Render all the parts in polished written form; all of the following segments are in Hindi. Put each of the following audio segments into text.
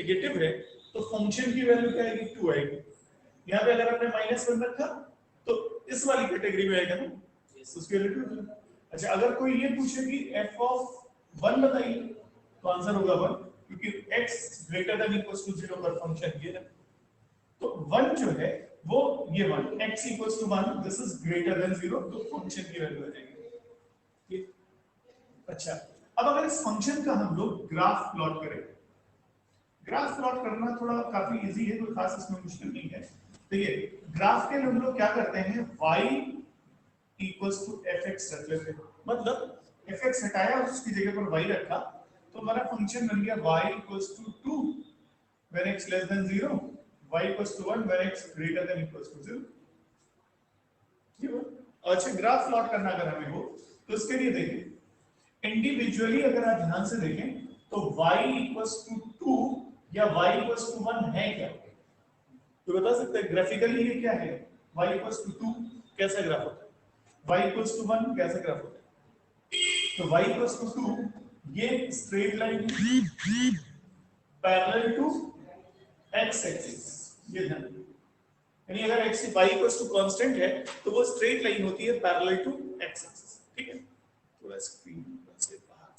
नेगेटिव है तो फंक्शन की वैल्यू क्या आएगी 2 आएगी। यहाँ पे अगर आपने -1 रखा तो इस वाली कैटेगरी में आएगा ना, उसकी वैल्यू 2। अच्छा अगर कोई ये पूछे कि f(1) बताइए तो आंसर होगा 1, क्योंकि x greater than equal to 0 पर फंक्शन ये है। तो 1 जो है वो ये 1 x equal to 1 this is greater than 0 तो फंक्शन की वैल्यू आ जाएगी। अच्छा अब अगर इस फंक्शन का हम लोग ग्राफ प्लॉट करें, ग्राफ प्लॉट करना थोड़ा काफी इजी है, कोई खास इसमें मुश्किल नहीं है। तो ये ग्राफ के लिए हम लोग क्या करते हैं y इक्वल्स टू fx रख लेते हैं, मतलब fx हटाया और उसकी जगह पर y रखा तो हमारा फंक्शन बन गया y equals to 2 when x less than 0, y equals to 1 when x greater than equals to 0। ठीक है। अच्छा ग्राफ प्लॉट करना अगर हमें हो तो इसके लिए देखें इंडिविजुअली, अगर आप ध्यान से देखें तो y इक्वल्स टू 2 या y इक्वल्स टू 1 है क्या, तो बता सकते हैं ग्राफिकली ये क्या है। y इक्वल्स टू 2 कैसा ग्राफ होता है, y इक्वल्स टू 1 कैसा ग्राफ होता है। तो y इक्वल्स टू 2 ये स्ट्रेट लाइन है पैरेलल टू x एक्सिस, ये ध्यान रखिए। यानी अगर x y equals to constant है तो वो स्ट्रेट लाइन होती है पैरेलल टू x एक्सिस। ठीक है, थोड़ा स्क्रीन से बाहर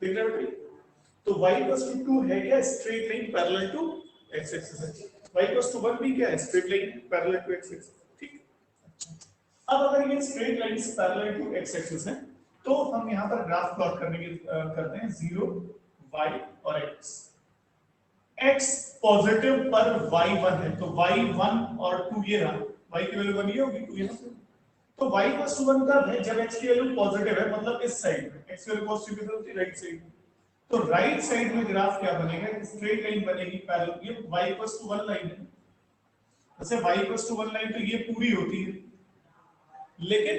देख रहे हो बेटे। तो y इक्वल्स टू 2 है क्या straight line parallel to x axis है, y इक्वल्स टू 1 भी क्या है straight line parallel to x axis. ठीक। अब अगर ये straight lines parallel to x axis है तो हम यहाँ पर ग्राफ प्लॉट करने की करते हैं 0 y और x। x पॉजिटिव पर y 1 है तो y 1 और 2 ये रहा, y की वैल्यू 1 ये होगी 2 यहाँ पे। तो y इक्वल्स टू 1 कब है जब x की वैल्यू पॉजिटिव है, मतलब इस साइड में x की वैल्यू पॉजिटिव किधर होती है राइट साइड में। तो राइट साइड में ग्राफ क्या बनेगा, स्ट्रेट लाइन बनेगी पैरेलल, ये y इक्वल्स टू 1 लाइन है। वैसे y इक्वल्स टू 1 लाइन तो ये पूरी होती है, लेकिन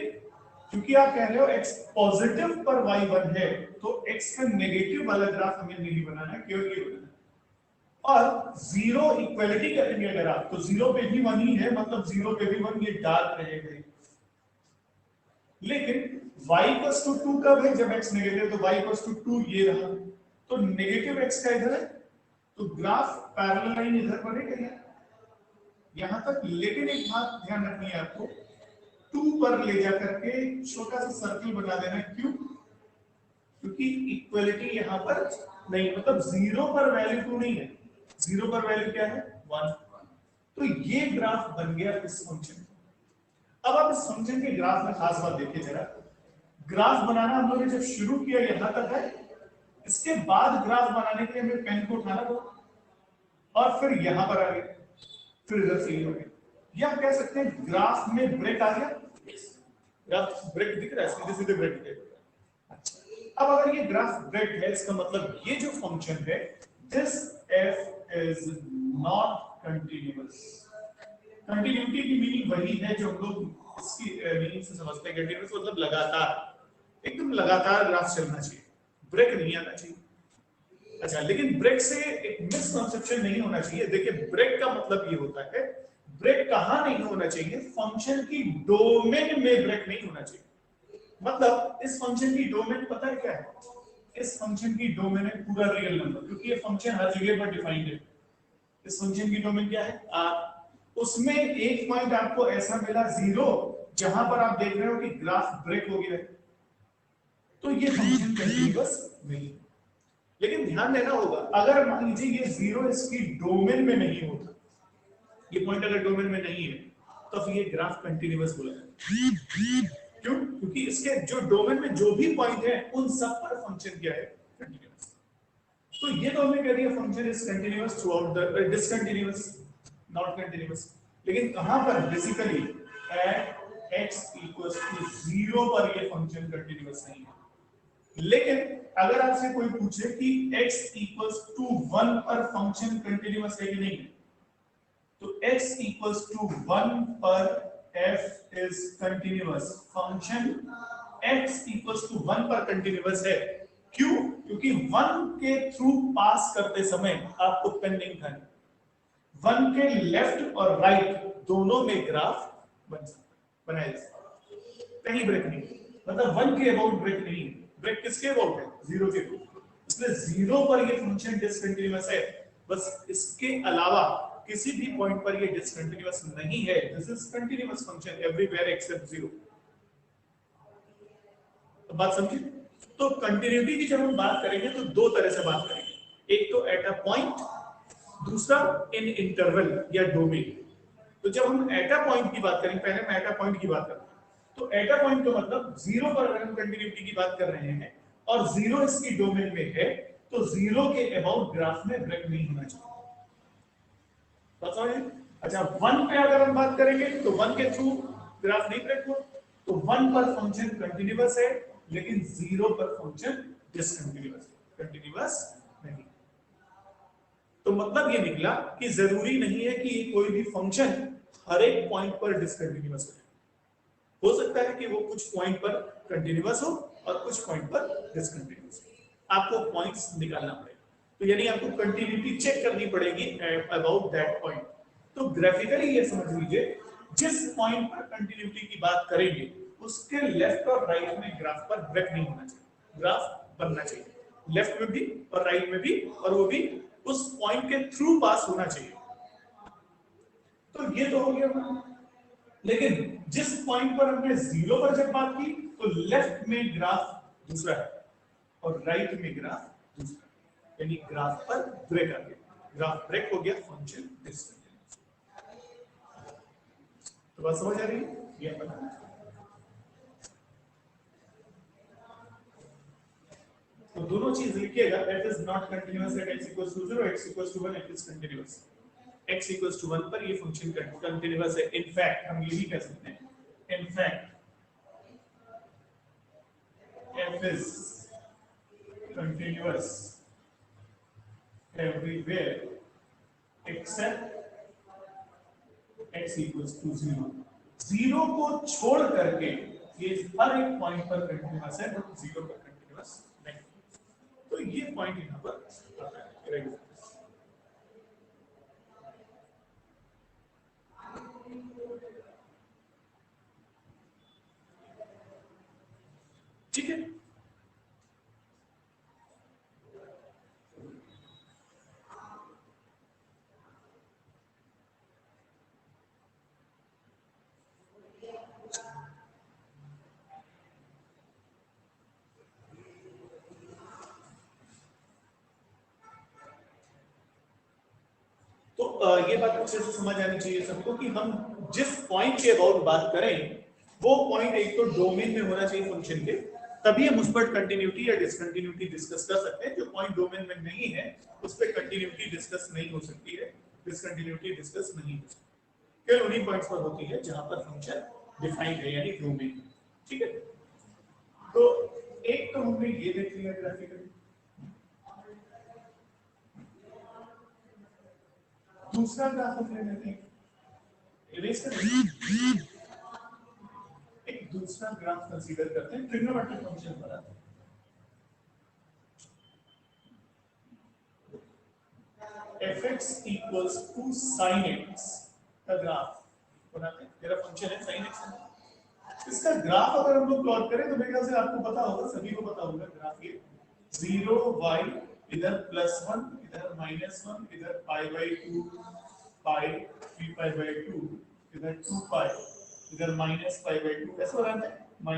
क्योंकि आप कह रहे हो x पॉजिटिव पर y 1 है तो x का नेगेटिव वाला ग्राफ हमें नहीं बनाना है, केवल ये बनाना है। और जीरो इक्वलिटी करेंगे अगर आप तो 0 पे भी 1 ही है, मतलब 0 पे भी 1 ये डार्क रहेगा। लेकिन y इक्वल्स टू 2 कब है जब x नेगेटिव, तो y इक्वल्स टू 2 ये रहा, तो नेगेटिव x का इधर है तो ग्राफ पैरेलल लाइन इधर बनेगा यहां तक। लेकिन एक बात ध्यान रखनी है आपको, 2 पर ले जाकर के छोटा सा सर्कल बना देना। क्यों, क्योंकि इक्वलिटी यहां पर नहीं, मतलब 0 पर वैल्यू 2 नहीं है, 0 पर वैल्यू क्या है 1। तो ये ग्राफ बन गया इस फंक्शन। अब आप इस फंक्शन के ग्राफ में खास बात देखिए जरा, ग्राफ बनाना हम लोग ने जब शुरू किया यहां तक है, इसके बाद ग्राफ बनाने के लिए हमें पेन को उठाना पड़ा और फिर यहां पर आ गए, फिर इधर से हो गया। या कह सकते हैं ग्राफ में ब्रेक आ गया, ग्राफ ब्रेक दिख रहा है, सीधे सीधे ब्रेक दिख रहा है। अच्छा अब अगर ये ग्राफ ब्रेक है इसका मतलब ये जो फंक्शन है this f is not continuous. Continuity की मीनिंग वही है जो हम लोग इसकी मीनिंग से समझते हैं। कंटीन्यूअस मतलब लगातार, एकदम लगातार ग्राफ चलना चाहिए, ब्रेक नहीं आना चाहिए। अच्छा लेकिन ब्रेक से एक मिसकंसेप्शन नहीं होना चाहिए। देखिए ब्रेक का मतलब ये होता है, ब्रेक कहां नहीं होना चाहिए, फंक्शन की डोमेन में ब्रेक नहीं होना चाहिए। मतलब इस फंक्शन की डोमेन पता है क्या है, इस फंक्शन की डोमेन है पूरा रियल नंबर, क्योंकि ये फंक्शन हर जगह पर डिफाइंड है। इस फंक्शन की डोमेन क्या है r, उसमें एक पॉइंट आपको ऐसा मिला 0 जहां पर आप देख रहे हो कि ग्राफ ब्रेक हो गया है, तो ये फंक्शन कंटीन्यूअस नहीं। लेकिन ध्यान देना होगा अगर मान लीजिए ये 0 इसकी डोमेन में नहीं होता, ये पॉइंट अगर डोमेन में नहीं है तो फिर ये ग्राफ कंटीन्यूअस बोला जाएगा। क्यों, क्योंकि इसके जो डोमेन में जो भी पॉइंट है उन सब पर फंक्शन क्या है कंटीन्यूअस। तो ये तो हमने कह दिया function is continuous through out the discontinuous not continuous. लेकिन कहां पर, बेसिकली एट x = 0 पर ये फंक्शन कंटीन्यूअस नहीं है। लेकिन अगर आपसे कोई पूछे कि x इक्वल्स टू 1 पर फंक्शन कंटिन्यूअस है कि नहीं, तो x इक्वल्स टू 1 पर f is continuous, function x equals to 1 पर कंटिन्यूअस है। क्यों? क्योंकि 1 के थ्रू पास करते समय आपको पेन नहीं खाना, 1 के लेफ्ट और राइट दोनों में ग्राफ बन सकता बनाया जा सकता, कहीं ब्रेक नहीं, मतलब 1 के अबाउट ब्रेक नहीं, ब्रेक किसके अबाउट है, 0 के अबाउट, इसलिए 0 पर ये फंक्शन डिसकंटिन्यूअस है, बस इसके अलावा किसी भी पॉइंट पर ये डिसकंटिन्यूअस नहीं है, this is continuous function everywhere except 0। तो बात समझी? तो कंटिन्यूटी की जब हम बात करेंगे तो दो तरह से बात करेंगे, एक तो एट अ पॉइंट, दूसरा इन इंटरवल या डोमेन। तो जब हम एट अ पॉइंट की बात करेंगे, पहले मैं एट अ पॉइंट की बात करता हूं, तो एट अ पॉइंट का मतलब 0 पर अगर हम कंटिन्यूटी की बात कर रहे हैं और 0 इसकी डोमेन में है, तो 0 के अबाउट ग्राफ में ब्रेक नहीं होना चाहिए। अच्छा 1 पे अगर हम बात करेंगे तो 1 के थ्रू ग्राफ नहीं ब्रेक हो, तो 1 पर फंक्शन कंटिन्यूअस है, लेकिन 0 पर फंक्शन डिसकंटिन्यूअस है, कंटिन्यूअस नहीं। तो मतलब ये निकला कि जरूरी नहीं है कि कोई भी फंक्शन हर एक पॉइंट पर डिसकंटिन्यूअस हो सकता है कि वो कुछ पॉइंट पर कंटिन्यूअस हो और कुछ पॉइंट पर डिसकंटिन्यूअस हो, आपको पॉइंट्स निकालना पड़ेगा, तो यानी आपको कंटिन्यूटी चेक करनी पड़ेगी अबाउट दैट पॉइंट। तो ग्राफिकली ये समझ लीजिए, जिस पॉइंट पर कंटिन्यूटी की बात करेंगे उसके लेफ्ट और राइट में ग्राफ पर ब्रेक नहीं होना चाहिए, ग्राफ बनना चाहिए, लेफ्ट में भी और राइट में भी, और वो भी उस पॉइंट के थ्रू पास होना चाहिए। तो ये तो हो गया। लेकिन जिस पॉइंट पर हमने 0 पर जब बात की, तो लेफ्ट में ग्राफ दूसरा है और राइट में ग्राफ दूसरा, यानी ग्राफ पर ब्रेक आ गया, ग्राफ ब्रेक हो गया, फंक्शन डिसकंटिन्यूअस। तो बात समझ आ रही है? ये बताना, तो दोनों चीज लिखिएगा, that is not continuous at x equals to 0, x equals to 1 it is continuous, x equals to 1 पर ये फंक्शन कंटिन्यूअस है। इनफैक्ट हम ये भी कह सकते हैं, in fact f is continuous everywhere except x equals to 0। 0 को छोड़ करके ये हर एक पॉइंट पर कंटिन्यूअस है, बट 0 पर कंटिन्यूअस नहीं। तो ये पॉइंट यहां पर आता है रेगुलर। ठीक है, तो ये बात अच्छे से समझ आनी चाहिए सबको कि हम जिस पॉइंट के अबाउट बात करें वो पॉइंट एक तो डोमेन में होना चाहिए फंक्शन के, तभी हम उस पर कंटिन्यूटी या डिसकंटिन्यूटी डिस्कस कर सकते हैं। जो पॉइंट डोमेन में नहीं है उस पर कंटिन्यूटी डिस्कस नहीं हो सकती है, डिसकंटिन्यूटी डिस्कस नहीं हो सकती, केवल उन्हीं पॉइंट्स पर होती है जहां पर फंक्शन डिफाइंड है, यानी डोमेन। ठीक है, तो एक तो हमने ये देख लिया ग्राफिकली, दूसरा ग्राफ हम ले लेते हैं, इरेज करें, एक दूसरा ग्राफ कंसीडर करते हैं, ट्रिग्नोमेट्रिक फंक्शन पर आते हैं। fx equals to sin x का ग्राफ बनाते हैं, मेरा फंक्शन है sin x, इसका ग्राफ अगर हम लोग प्लॉट करें तो मेरे ख्याल से आपको पता होगा, सभी को पता होगा ग्राफ ये 0 y इधर +1 इधर -1 इधर π/2 पाई 3π/2 इधर 2π इधर -π/2, ऐसा बनाते हैं, -π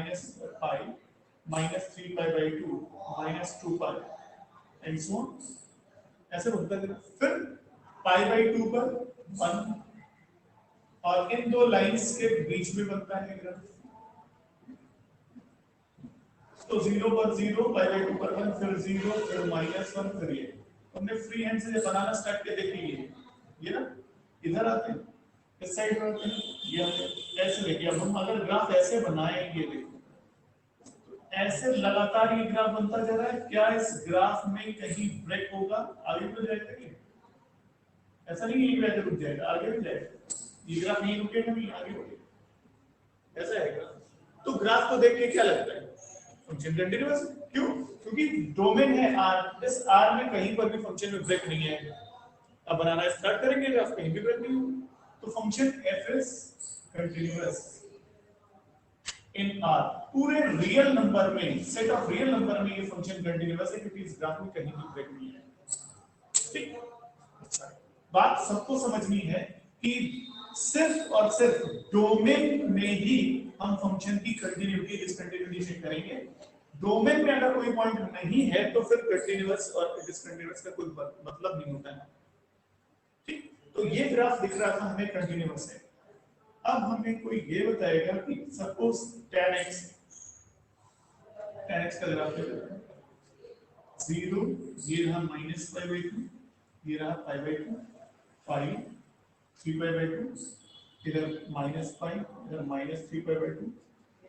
-3π/2 -2π एंड सो ऑन, ऐसे बनता है। फिर π/2 पर 1, और इन दो लाइंस के बीच में बनता है ग्राफ, तो 0 पर 0, π/2 पर 1, फिर 0, फिर -1, फिर ये हमने फ्री हैंड से बनाना स्टार्ट किया, देखिए ये ना इधर आते हैं, इस साइड में आते हैं, ये ऐसे देखिए। अब हम अगर ग्राफ ऐसे बनाएंगे, देखो ऐसे लगातार ये ग्राफ बनता जा रहा है, क्या इस ग्राफ में कहीं ब्रेक होगा? आगे तो जाएगा क्या? ऐसा नहीं यहीं पे रुक जाएगा, आगे भी जाएगा। ये ग्राफ नहीं रुकेगा, नहीं आगे बढ़ेगा, ऐसा है ग्राफ। तो ग्राफ को देख के क्या लगता है फंक्शन कंटीन्यूअस? क्यों? क्योंकि डोमेन है आर, इस आर में कहीं पर भी फंक्शन में ब्रेक नहीं है। अब बनाना स्टार्ट करेंगे ग्राफ, कहीं भी ब्रेक नहीं होगा, तो function F is continuous in are. पूरे रियल नंबर में, सेट ऑफ रियल नंबर में ये फंक्शन कंटीन्यूअस है क्योंकि इस ग्राफ में कहीं भी ब्रेक नहीं है। ठीक, बात सबको समझनी है कि सिर्फ और सिर्फ डोमेन में ही हम फंक्शन की कंटिन्यूटी डिसकंटिन्यूटी चेक करेंगे। डोमेन में अगर कोई पॉइंट नहीं है तो फिर कंटिन्यूअस और डिसकंटिन्यूअस का कोई मतलब नहीं होता है। ठीक, तो ये ग्राफ दिख रहा था हमें कंटिन्यूअस है। अब हमें कोई ये बताएगा कि सपोज tan x का ग्राफ है 0, ये रहा -π/2, ये रहा π/2, 5, 3π/2, इधर -π, इधर -3π/2।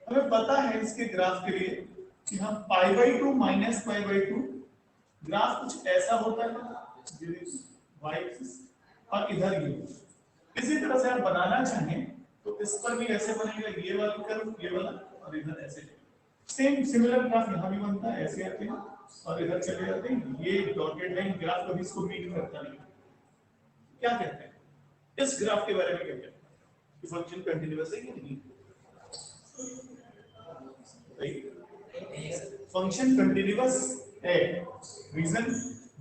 हमें पता है इसके ग्राफ के लिए कि हम π/2 -π/2 ग्राफ कुछ ऐसा होता है y एक्सिस और इधर ये। इसी तरह से आप बनाना चाहें तो इस पर भी ऐसे बनेगा, ये वाला कर्व, ये वाला, और इधर ऐसे सेम सिमिलर ग्राफ यहाँ भी बनता है, ऐसे आते हैं और इधर चले जाते हैं। ये डॉटेड लाइन ग्राफ कभी इसको मीट करता नहीं। क्या कहते हैं इस ग्राफ के बारे में? क्या कहते हैं कि फंक्शन कंटीन्यूअस है कि नहीं? फंक्शन कंटीन्यूअस है। रीजन,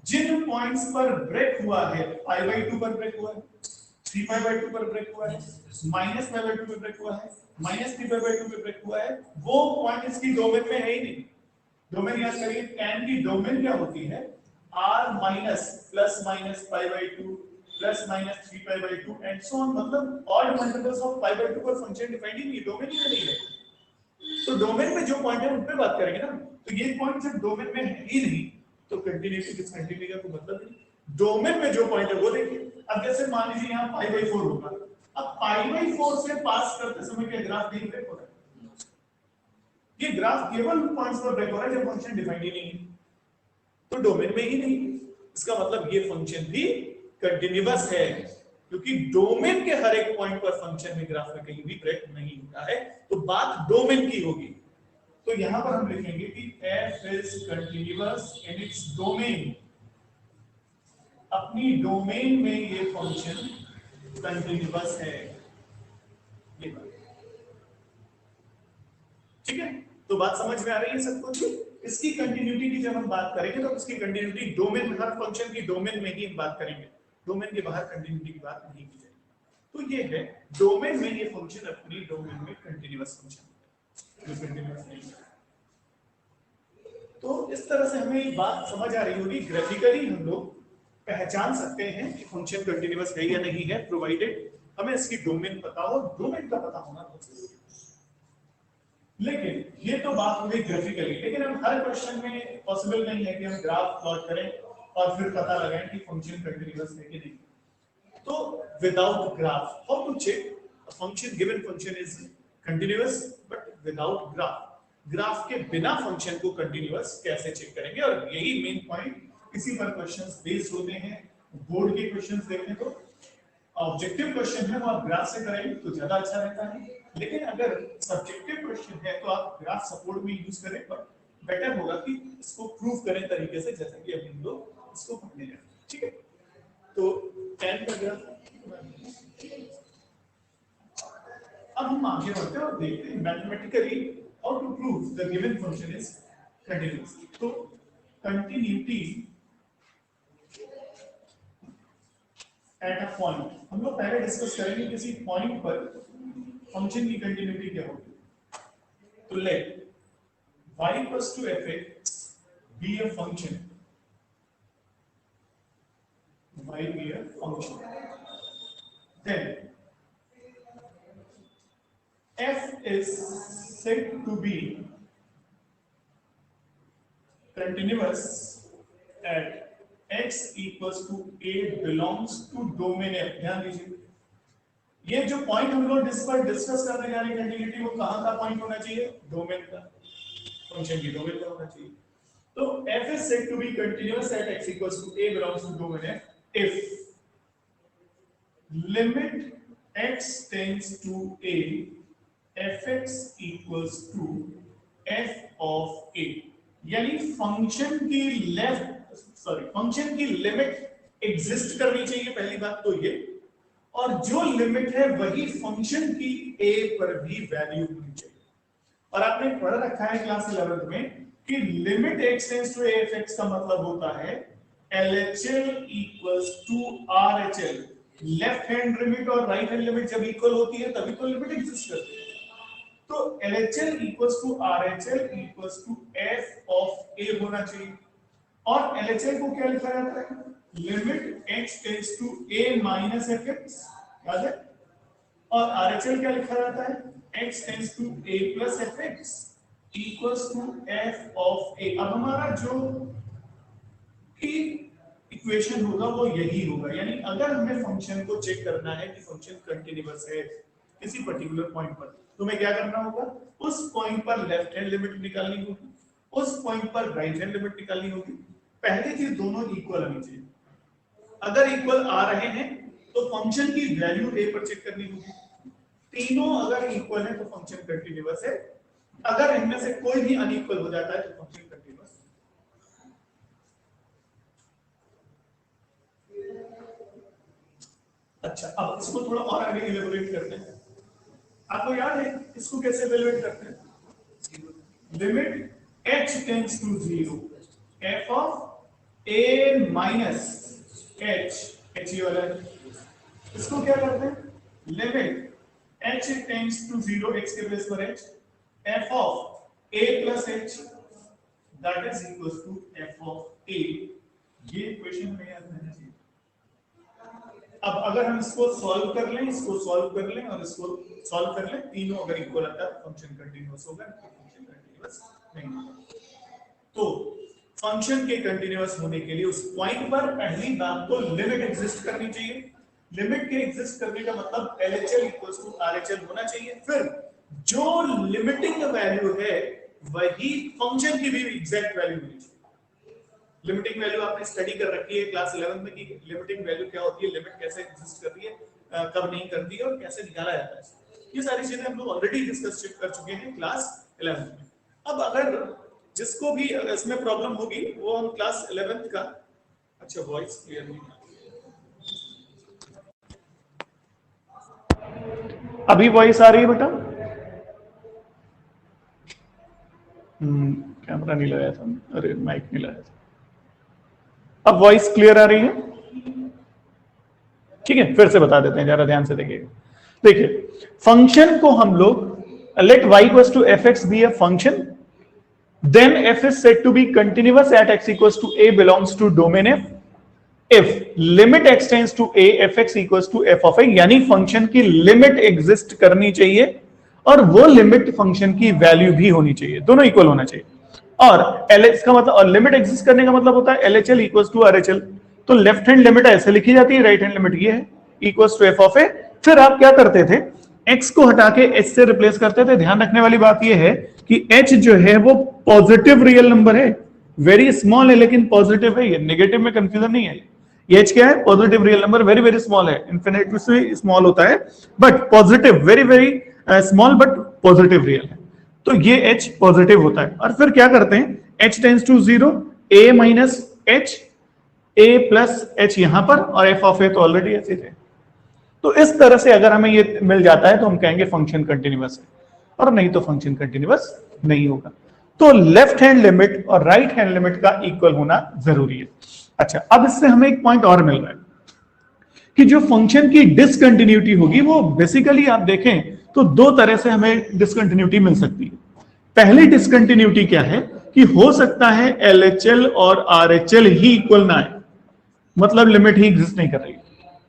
जिन पॉइंट्स पर ब्रेक हुआ है, π/2 पर ब्रेक हुआ है, 3π/2 पर ब्रेक हुआ है, -π/2 पे ब्रेक हुआ है, -3π/2 पे ब्रेक हुआ है, वो पॉइंट इसकी डोमेन में है ही नहीं। डोमेन याद करिए, tan की डोमेन क्या होती है? r minus plus minus π/2 plus minus 3π/2 and so on. मतलब ऑड मल्टीपल्स ऑफ π/2 पर फंक्शन डिफाइंड ही नहीं, डोमेन ही नहीं है। तो डोमेन में जो पॉइंट है उन पे बात करेंगे ना। तो ये पॉइंट जब डोमेन में है ही नहीं तो कंटीन्यूटी डिसकंटीन्यूटी का कोई मतलब नहीं। डोमेन में जो पॉइंट है वो देखिए। अब जैसे मान लीजिए यहाँ π/4 होगा, अब π/4 से पास करते समय क्या ग्राफ नहीं ब्रेक हो रहा है? ये ग्राफ केवल उन पॉइंट्स पर ब्रेक हो रहा है जब फंक्शन डिफाइंड ही नहीं है, तो डोमेन में ही नहीं। इसका मतलब ये फंक्शन भी कंटीन्यूअस है क्योंकि डोमेन के हर एक पॉइंट पर फंक्शन में ग्राफ में कहीं भी ब्रेक नहीं होता है। तो बात डोमेन की होगी। तो यहां पर हम लिखेंगे कि f is continuous in its domain. अपनी डोमेन में ये फंक्शन कंटीन्यूअस है। ये बात ठीक है? तो बात समझ में आ रही है सबको? इसकी कंटिन्यूटी की जब हम बात करेंगे तो उसकी कंटिन्यूटी डोमेन में, हर फंक्शन की डोमेन में ही बात करेंगे, डोमेन के बाहर कंटिन्यूटी की बात नहीं की जाएगी। तो ये है डोमेन में ये फंक्शन अपनी डोमेन में कंटीन्यूअस फंक्शन जो कंटीन्यूअस नहीं है। तो इस तरह से हमें ये बात समझ आ रही होगी। ग्राफिकली हम लोग पहचान सकते हैं कि फंक्शन कंटीन्यूअस है या नहीं है, प्रोवाइडेड हमें इसकी डोमेन पता हो। डोमेन का पता होना बहुत जरूरी है। लेकिन ये तो बात हो गई ग्राफिकली, लेकिन हम हर क्वेश्चन में पॉसिबल नहीं है कि हम ग्राफ प्लॉट करें और फिर पता लगाएं कि फंक्शन कंटीन्यूअस है कि नहीं। तो without graph how to check a function, given function is continuous but without graph. Graph के बिना फंक्शन को कंटीन्यूअस कैसे चेक करेंगे? और यही मेन पॉइंट, इसी पर क्वेश्चंस बेस्ड होते हैं। बोर्ड के क्वेश्चंस देखें तो ऑब्जेक्टिव क्वेश्चन है वो आप ग्राफ से करेंगे तो ज्यादा अच्छा रहता है, लेकिन अगर सब्जेक्टिव क्वेश्चन है तो आप ग्राफ सपोर्ट में यूज करें, पर बेटर होगा कि इसको प्रूव करें तरीके से, जैसे कि अभी हम लोग इसको पढ़ने जाएंगे। ठीक है? तो 10 का ग्राफ अब हम आगे बढ़ते हैं और देखते हैं mathematically how to prove the given function is continuous. तो कंटिन्यूटी एट अ पॉइंट हम लोग पहले डिस्कस करेंगे किसी पॉइंट पर फंक्शन की कंटिन्यूटी क्या होगी। तो late y equals to f(x) be a function, y be a function, then f is said to be continuous at x equals to a belongs to domain f। ध्यान दीजिए, ये जो पॉइंट हम लोग डिस्कस करने जा रहे हैं कंटिन्यूटी, वो कहां का पॉइंट होना चाहिए? डोमेन का। फंक्शन की डोमेन में होना चाहिए। तो f is said to be continuous at x equals to a belongs to domain f if limit x tends to a fx equals to f of a, यानी फंक्शन की लिमिट एग्जिस्ट करनी चाहिए, पहली बात तो ये, और जो लिमिट है वही फंक्शन की a पर भी वैल्यू होनी चाहिए। और आपने पढ़ रखा है क्लास 11 में कि limit x tends to a fx का मतलब होता है LHL equals to RHL। Left hand limit और राइट हैंड लिमिट जब इक्वल होती है तभी तो लिमिट एग्जिस्ट करती है। तो LHL equals to RHL equals to f of a होना चाहिए। और LHL को क्या लिखा जाता है? Limit x tends to a minus fx, याद है? और RHL क्या लिखा जाता है? x tends to a plus fx equals to f of a। अब हमारा जो इक्वेशन होगा वो यही होगा, यानी अगर हमें फंक्शन को चेक करना है कि फंक्शन कंटीन्यूअस है किसी पर्टिकुलर पॉइंट पर, तो हमें क्या करना होगा? उस पॉइंट पर लेफ्ट हैंड लिमिट निकालनी होगी, उस पॉइंट पर राइट हैंड लिमिट निकालनी होगी। पहली चीज दोनों इक्वल होनी चाहिए। अगर इक्वल आ रहे हैं तो फंक्शन की वैल्यू a पर चेक करनी होगी। तीनों अगर इक्वल है तो फंक्शन कंटीन्यूअस है, अगर इनमें से कोई भी अनइक्वल हो जाता है तो फंक्शन कंटीन्यूअस। अच्छा, अब इसको थोड़ा और आगे इलेबोरेट करते हैं। आपको याद है इसको कैसे इवेलुएट करते हैं? Limit h tends to 0 f of a minus h ये वाला है। इसको क्या करते हैं? Limit h tends to 0 x के प्लेस पर h f of a plus h that is equals to f of a। ये इक्वेशन में याद रहना चाहिए। अब अगर हम इसको सॉल्व कर लें, इसको सॉल्व कर लें और इसको सॉल्व कर लें, तीनों अगर इक्वल आता है तो फंक्शन कंटीन्यूअस होगा, फंक्शन कंटीन्यूअस नहीं होगा। तो फंक्शन के कंटीन्यूअस होने के लिए उस पॉइंट पर पहली बात तो लिमिट एग्जिस्ट करनी चाहिए। लिमिट के एग्जिस्ट करने का मतलब LHL इक्वल्स टू RHL होना चाहिए। फिर जो लिमिटिंग वैल्यू है वही फंक्शन की भी एग्जैक्ट वैल्यू होनी चाहिए। लिमिटिंग वैल्यू आपने स्टडी कर रखी है क्लास 11 में कि लिमिटिंग वैल्यू क्या होती है, लिमिट कैसे एग्जिस्ट करती है, कब नहीं करती है और कैसे निकाला जाता है। ये सारी चीजें हम लोग ऑलरेडी डिस्कस कर चुके हैं क्लास 11 में। अब अगर जिसको भी इसमें प्रॉब्लम होगी वो हम क्लास 11 का, अच्छा वॉइस क्लियर नहीं, अभी वॉइस आ रही है बेटा? कैमरा नहीं लगाया था, अरे माइक नहीं लगाया था। अब वॉइस क्लियर आ रही है? ठीक है, फिर से बता देते हैं, जरा ध्यान से देखिएगा। देखिए, फंक्शन को हम लोग let y equals to fx be a function, then f is said to be continuous at x equals to a belongs to domain f if limit x tends to a fx equals to f of a, यानी फंक्शन की लिमिट एग्जिस्ट करनी चाहिए और वो लिमिट फंक्शन की वैल्यू भी होनी चाहिए, दोनों इक्वल होना चाहिए। और LH का मतलब, और लिमिट एग्जिस्ट करने का मतलब होता है LHL इक्वल्स टू RHL। तो लेफ्ट हैंड लिमिट ऐसे लिखी जाती है, राइट हैंड लिमिट ये है equals to f of a। फिर आप क्या करते थे? x को हटा के h से रिप्लेस करते थे। ध्यान रखने वाली बात ये है कि h जो है वो पॉजिटिव रियल नंबर है, वेरी स्मॉल है लेकिन पॉजिटिव है, ये नेगेटिव में कंफ्यूजन नहीं है। ये h क्या है? Positive real number, very very small है, इन्फिनिटी से स्मॉल होता है but positive, very very small but positive real है। तो ये h पॉजिटिव होता है। और फिर क्या करते हैं? h tends to 0 a minus h a plus h यहां पर, और f ऑफ a तो ऑलरेडी ऐसे थे। तो इस तरह से अगर हमें ये मिल जाता है तो हम कहेंगे फंक्शन कंटीन्यूअस है, और नहीं तो फंक्शन कंटीन्यूअस नहीं होगा। तो लेफ्ट हैंड लिमिट और राइट हैंड लिमिट का इक्वल होना जरूरी है। अच्छा, अब इससे हमें एक पॉइंट और मिल रहा है कि जो फंक्शन की डिसकंटिन्यूटी होगी वो बेसिकली आप देखें तो दो तरह से हमें डिसकंटिन्यूटी मिल सकती है। पहली डिसकंटिन्यूटी क्या है कि हो सकता है LHL और RHL ही इक्वल ना है, मतलब लिमिट ही एग्जिस्ट नहीं कर रही,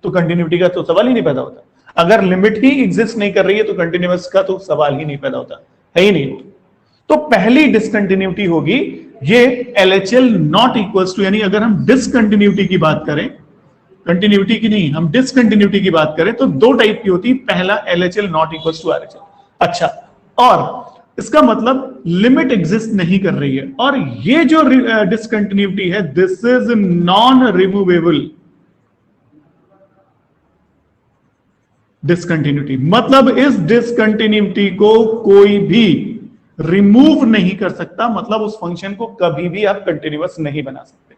तो कंटिन्यूटी का तो सवाल ही नहीं पैदा होता। अगर लिमिट ही एग्जिस्ट नहीं कर रही है तो कंटिन्यूअस का तो सवाल ही नहीं पैदा होता, है ही नहीं। तो पहली डिसकंटिन्यूटी होगी ये LHL नॉट इक्वल्स टू, यानी अगर हम डिसकंटिन्यूटी की बात करें, कंटिन्यूटी की नहीं, हम डिसकंटिन्यूटी की बात करें तो दो टाइप की होती है। पहला LHL not equals to RHL। अच्छा, और इसका मतलब लिमिट एग्जिस्ट नहीं कर रही है। और ये जो डिसकंटिन्यूटी है, this is non removable discontinuity. मतलब इस डिसकंटिन्यूटी को कोई भी रिमूव नहीं कर सकता, मतलब उस फंक्शन को कभी भी आप कंटिन्यूअस नहीं बना सकते।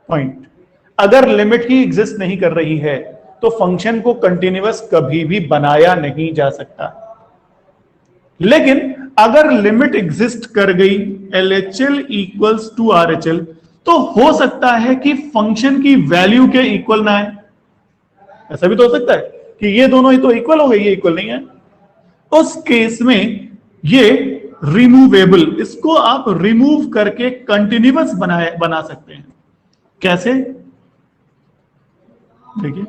पॉइंट। अगर लिमिट ही एग्जिस्ट नहीं कर रही है तो फंक्शन को कंटिन्यूअस कभी भी बनाया नहीं जा सकता। लेकिन अगर लिमिट एग्जिस्ट कर गई LHL इक्वल्स टू RHL, तो हो सकता है कि फंक्शन की वैल्यू के इक्वल ना आए। ऐसा भी तो हो सकता है कि ये दोनों ही तो इक्वल हो गए, ये इक्वल नहीं है। उस केस में ये रिमूवेबल, इसको आप रिमूव करके कंटिन्यूअस बना सकते हैं। कैसे? देखिए,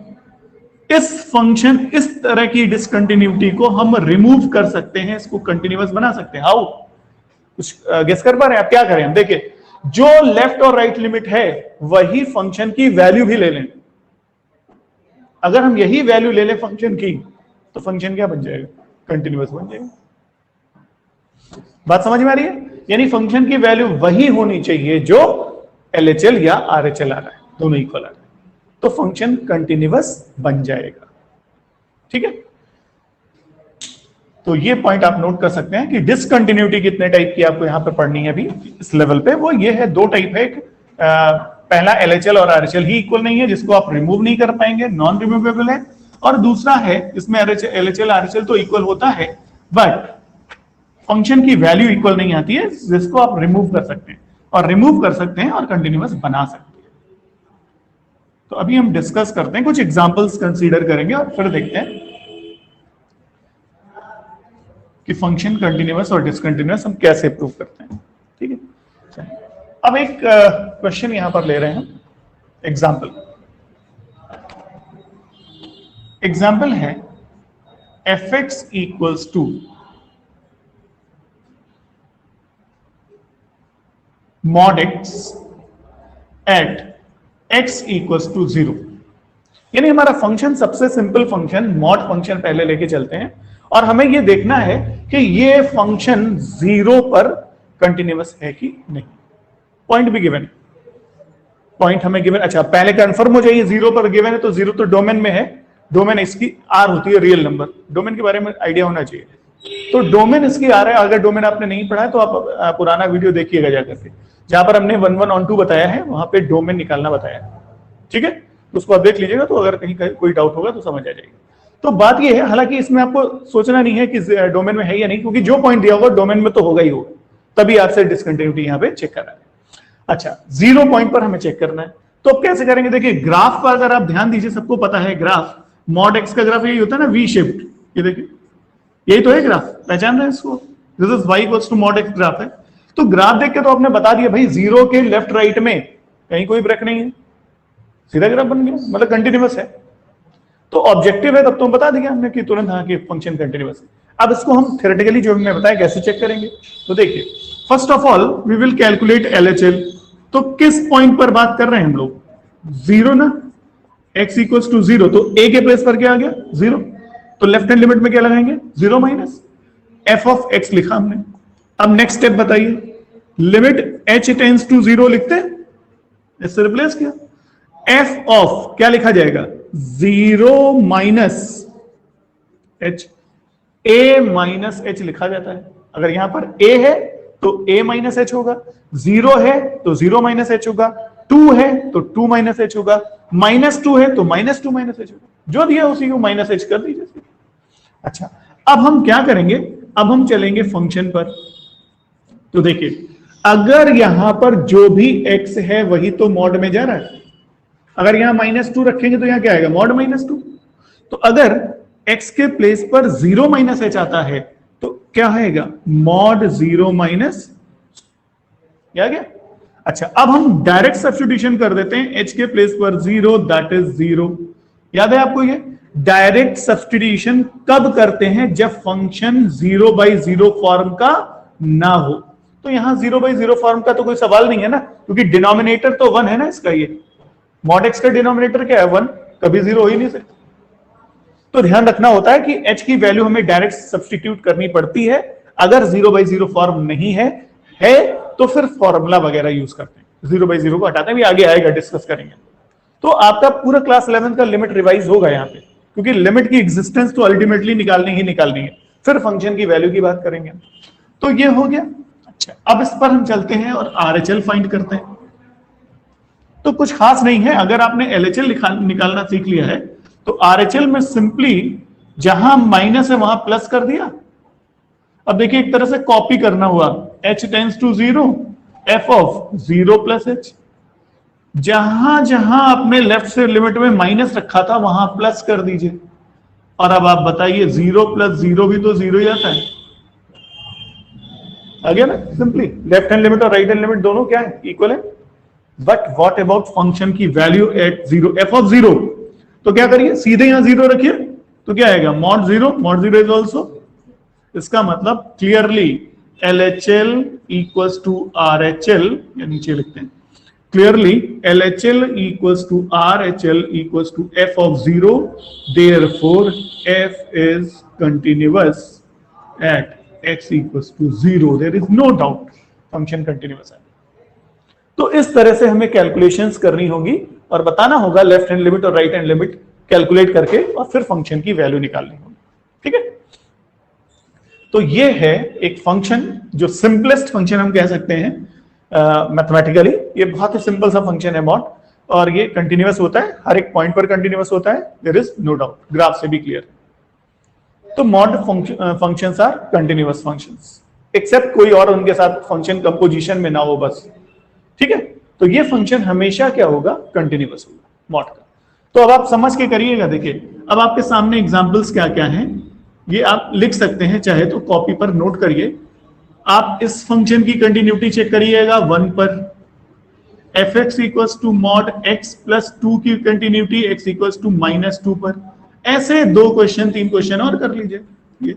इस फंक्शन, इस तरह की डिसकंटिन्यूटी को हम रिमूव कर सकते हैं, इसको कंटिन्यूअस बना सकते हैं। हाउ? कुछ गेस कर पा रहे हैं आप? क्या करें? देखिए, जो लेफ्ट और राइट लिमिट है वही फंक्शन की वैल्यू भी ले लें। अगर हम यही वैल्यू ले लें फंक्शन की, तो फंक्शन क्या बन जाएगा? कंटिन्यूअस बन जाएगा। बात समझ में आ रही है? यानी फंक्शन की वैल्यू वही होनी चाहिए जो LHL या RHL आ रहा है, दोनों इक्वल आ रहा है, तो फंक्शन कंटिन्यूअस बन जाएगा। ठीक है? तो ये पॉइंट आप नोट कर सकते हैं कि डिसकंटिन्यूटी कितने टाइप की आपको यहां पर पढ़नी है अभी इस लेवल पे। वो ये है, दो टाइप है। पहला LHL और RHL ही इक्वल नहीं है, जिसको आप रिमूव नहीं कर पाएंगे, नॉन रिमूवेबल है। और दूसरा है, इसमें LHL RHL तो इक्वल होता है, बट फंक्शन की वैल्यू इक्वल नहीं आती है, जिसको आप रिमूव कर सकते हैं, और रिमूव कर सकते हैं और कंटिन्यूअस बना सकते हैं। तो अभी हम डिस्कस करते हैं, कुछ एग्जांपल्स कंसीडर करेंगे और फिर देखते हैं कि फंक्शन कंटिन्यूअस और डिसकंटिन्यूअस हम कैसे प्रूव करते हैं। ठीक है? चलिए, अब एक क्वेश्चन यहां पर ले रहे हैं, एग्जाम्पल। एग्जाम्पल है fx equals to mod x at x equals to 0। यानी हमारा फंक्शन, सबसे सिंपल फंक्शन मॉड फंक्शन पहले लेके चलते हैं, और हमें यह देखना है कि ये फंक्शन 0 पर कंटिन्यूअस है कि नहीं। पॉइंट भी गिवन, पॉइंट हमें गिवन। अच्छा, पहले कंफर्म हो जाइए 0 पर गिवन है, तो 0 तो डोमेन में है, डोमेन इसकी R होती है, रियल नंबर। डोमेन के बारे में आइडिया होना चाहिए। तो डोमेन इसकी R है। अगर डोमेन आपने नहीं पढ़ा है तो आप पुराना वीडियो देखिएगा जाकर के, जहां पर हमने 1 1 on 2 बताया है, वहां पे डोमेन निकालना बताया है। ठीक है? उसको आप देख लीजिएगा, तो अगर कहीं कोई डाउट होगा तो समझ आ जाएगी। तो बात ये है, हालांकि इसमें आपको सोचना नहीं है कि डोमेन में है या नहीं, क्योंकि जो पॉइंट दिया होगा डोमेन में तो होगा ही होगा, तभी आपसे डिसकंटिन्यूटी यहां पे चेक करना है। अच्छा, 0 पॉइंट पर हमें चेक करना है, तो अब कैसे करेंगे? देखिए, ग्राफ पर अगर आप ध्यान दीजिए, सबको पता है ग्राफ, मॉड एक्स का ग्राफ यही होता है ना, वी शेप्ड। ये देखिए, यही तो है ग्राफ, पहचान रहे हैं इसको? This is y equals to mod x graph है। तो ग्राफ देख के तो आपने बता दिया भाई, 0 के लेफ्ट राइट में कहीं कोई ब्रेक नहीं है, सीधा ग्राफ बन गया, मतलब कंटिन्यूअस है। तो ऑब्जेक्टिव है, तब तो हम बता देंगे हमने कि तुरंत हाँ कि फंक्शन कंटिन्यूअस है। अब इसको हम थ्योरेटिकली जो हमने बताया कैसे चेक करेंगे, तो देखिए, first of all we will calculate LHL। तो किस पॉइंट पर बात कर रहे हैं हम लोग? 0 ना, x इक्वल्स टू 0, तो a के प्लेस पर क्या आ गया? 0। तो लेफ्ट हैंड लिमिट में क्या लगाएंगे? 0 माइनस f ऑफ x लिखा हमने। अब नेक्स्ट स्टेप बताइए, लिमिट h टेंड्स टू 0 लिखते हैं, इससे रिप्लेस किया, f ऑफ क्या लिखा जाएगा? 0 minus h, a minus h लिखा जाता है। अगर यहां पर a है तो a माइनस h होगा, 0 है तो 0 माइनस h होगा, 2 है तो 2 माइनस h होगा, -2 है तो -2 माइनस h होगा, जो दिया उसी को माइनस h कर दीजिए। अच्छा, अब हम क्या करेंगे? अब हम चलेंगे फंक्शन पर। तो देखिए, अगर यहां पर जो भी x है वही तो मॉड में जा रहा है। अगर यहां -2 रखेंगे तो यहां क्या आएगा? मॉड -2। तो अगर x के प्लेस पर 0 माइनस h आता है तो क्या आएगा? मॉड 0 माइनस, क्या गया? अच्छा, अब हम डायरेक्ट सब्स्टिट्यूशन कर देते हैं, h के प्लेस पर 0, दैट इज 0। याद है आपको? ये डायरेक्ट सब्स्टिट्यूशन कब करते हैं? जब फंक्शन 0/0 फॉर्म का ना हो। तो यहां 0/0 फॉर्म का तो कोई सवाल नहीं है ना, क्योंकि डिनोमिनेटर तो 1 है ना इसका। ये मॉड एक्स का डिनोमिनेटर क्या है? 1, कभी 0 हो ही नहीं सकता। तो ध्यान रखना होता है कि h की वैल्यू हमें डायरेक्ट सब्स्टिट्यूट करनी पड़ती है अगर 0/0 फॉर्म नहीं है तो फिर फॉर्मूला वगैरह यूज करते हैं, 0/0 को हटाते हैं, भी आगे आएगा, डिस्कस करेंगे। तो आपका पूरा क्लास 11 का लिमिट रिवाइज होगा यहाँ पे, क्योंकि लिमिट की एग्जिस्टेंस तो अल्टीमेटली निकालनी है, फिर फंक्शन की वैल्यू की बात करेंगे। तो ये हो गया। अच्छा, अब इस पर हम चलते हैं और RHL फाइंड करते हैं। तो कुछ खास नहीं है, अगर आपने LHL निकालना सीख लिया है तो RHL में सिंपली जहां माइनस है वहां प्लस कर दिया। अब देखिए एक तरह से कॉपी करना हुआ, h tends to 0, f of 0 plus h। जहां जहां आपने लेफ्ट से लिमिट में माइनस रखा था वहां प्लस कर दीजिए। और अब आप बताइए 0 प्लस 0 भी तो 0 ही आता है, आ गया ना। सिंपली लेफ्ट हैंड लिमिट और राइट हैंड लिमिट दोनों क्या है, इक्वल है। बट व्हाट अबाउट फंक्शन की वैल्यू एट 0, f ऑफ 0। तो क्या करिए, सीधे यहां 0 रखिए, तो क्या आएगा, mod 0 इज ऑल्सो। इसका मतलब clearly LHL equals to RHL, या नीचे लिखते हैं clearly LHL equals to RHL equals to f of 0, therefore f is continuous at x equals to 0, there is no doubt function continuous है। तो इस तरह से हमें कैलकुलेशंस करनी होगी और बताना होगा लेफ्ट हैंड लिमिट और राइट हैंड लिमिट कैलकुलेट करके, और फिर फंक्शन की वैल्यू निकालनी होगी। ठीक है, तो ये है एक फंक्शन जो सिंपलेस्ट फंक्शन हम कह सकते हैं मैथमेटिकली। ये बहुत ही सिंपल सा फंक्शन है मॉड, और ये कंटिन्यूअस होता है, हर एक पॉइंट पर कंटिन्यूअस होता है, there is no doubt, graph से भी क्लियर। तो mod functions are continuous functions, except कोई और उनके साथ फंक्शन कंपोजिशन में ना हो बस। ठीक है, तो ये फंक्शन हमेशा क्या होगा, कंटिन्यूअस होगा मॉड का। तो अब आप समझ के करिएगा। देखिए अब आपके सामने एग्जांपल्स क्या क्या हैं, ये आप लिख सकते हैं, चाहे तो कॉपी पर नोट करिए। आप इस फंक्शन की कंटिन्यूटी चेक करिएगा 1 पर, fx equals to mod x plus 2 की कंटिन्यूटी x इक्वल्स टू -2 पर। ऐसे 2 क्वेश्चन 3 क्वेश्चन और कर लीजिए, ये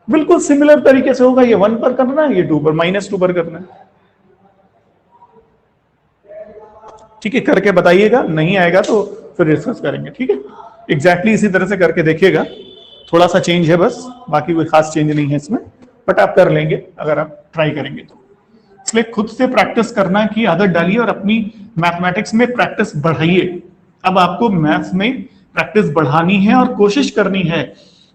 बिल्कुल सिमिलर तरीके से होगा। ये 1 पर करना है, ये 2 पर, -2 पर करना है। ठीक है, करके बताइएगा, नहीं आएगा तो फिर डिस्कस करेंगे। ठीक है, एग्जैक्टली इसी तरह से करके देखिएगा। थोड़ा सा चेंज है बस, बाकी कोई खास चेंज नहीं है इसमें, बट आप कर लेंगे अगर आप ट्राई करेंगे तो। इसलिए खुद से प्रैक्टिस करना की आदत डालिए और अपनी मैथमेटिक्स में प्रैक्टिस बढ़ाइए। अब आपको मैथ्स में प्रैक्टिस बढ़ानी है और कोशिश करनी है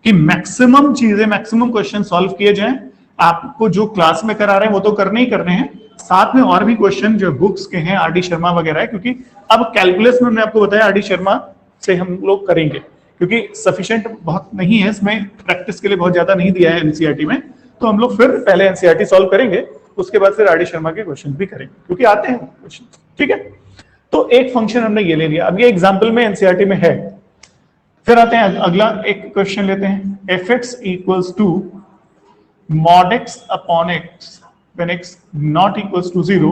कि मैक्सिमम चीजें, मैक्सिमम क्वेश्चन सॉल्व किए जाएं। आपको जो क्लास में करा रहे हैं वो तो करने ही करने हैं, साथ में और भी क्वेश्चन जो बुक्स के हैं, RD शर्मा वगैरह है, क्योंकि अब कैलकुलस में मैंने आपको बताया RD शर्मा से हम लोग करेंगे, क्योंकि सफिशिएंट बहुत नहीं है इसमें, प्रैक्टिस के लिए बहुत ज्यादा नहीं दिया है NCERT में। तो हम लोग फिर पहले NCERT सॉल्व करेंगे, उसके बाद फिर RD शर्मा के क्वेश्चन भी करेंगे, क्योंकि आते हैं क्वेश्चन। ठीक है, तो एक फंक्शन हमने ये ले लिया, अब ये एग्जाम्पल में NCERT में है। फिर आते हैं अगला एक क्वेश्चन लेते हैं, fx equals to mod x upon x when x not equals to 0,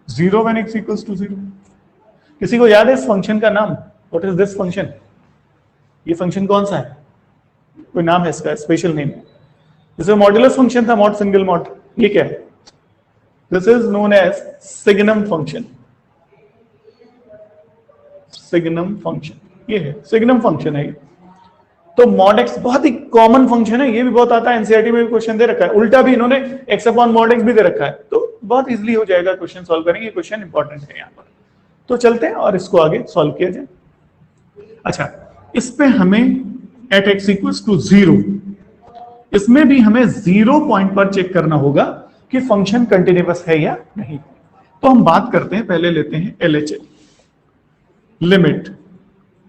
0 when x equals to 0। किसी को याद है इस फंक्शन का नाम? What is this function? ये फंक्शन कौन सा है? कोई नाम है इसका, स्पेशल नेम? जैसे मॉड्यूलस फंक्शन था, मॉड सिंगल मॉड, ये क्या है? This is known as signum function. Signum function ये है, सिग्नम फंक्शन है ये। तो mod x बहुत ही कॉमन फंक्शन है, ये भी बहुत आता है, NCERT में भी क्वेश्चन दे रखा है, उल्टा भी इन्होंने x अपॉन mod x भी दे रखा है, तो बहुत इजीली हो जाएगा, क्वेश्चन सॉल्व करेंगे। क्वेश्चन इंपॉर्टेंट है यहाँ पर, तो चलते हैं और इसको आगे सॉल्व किया जाए। अच्छा, इस पे हमें एट x इक्वल्स टू 0, इसमें भी हमें 0 पॉइंट पर चेक करना होगा कि फंक्शन कंटिन्यूअस है या नहीं। तो हम बात करते हैं, पहले लेते हैं LHL, limit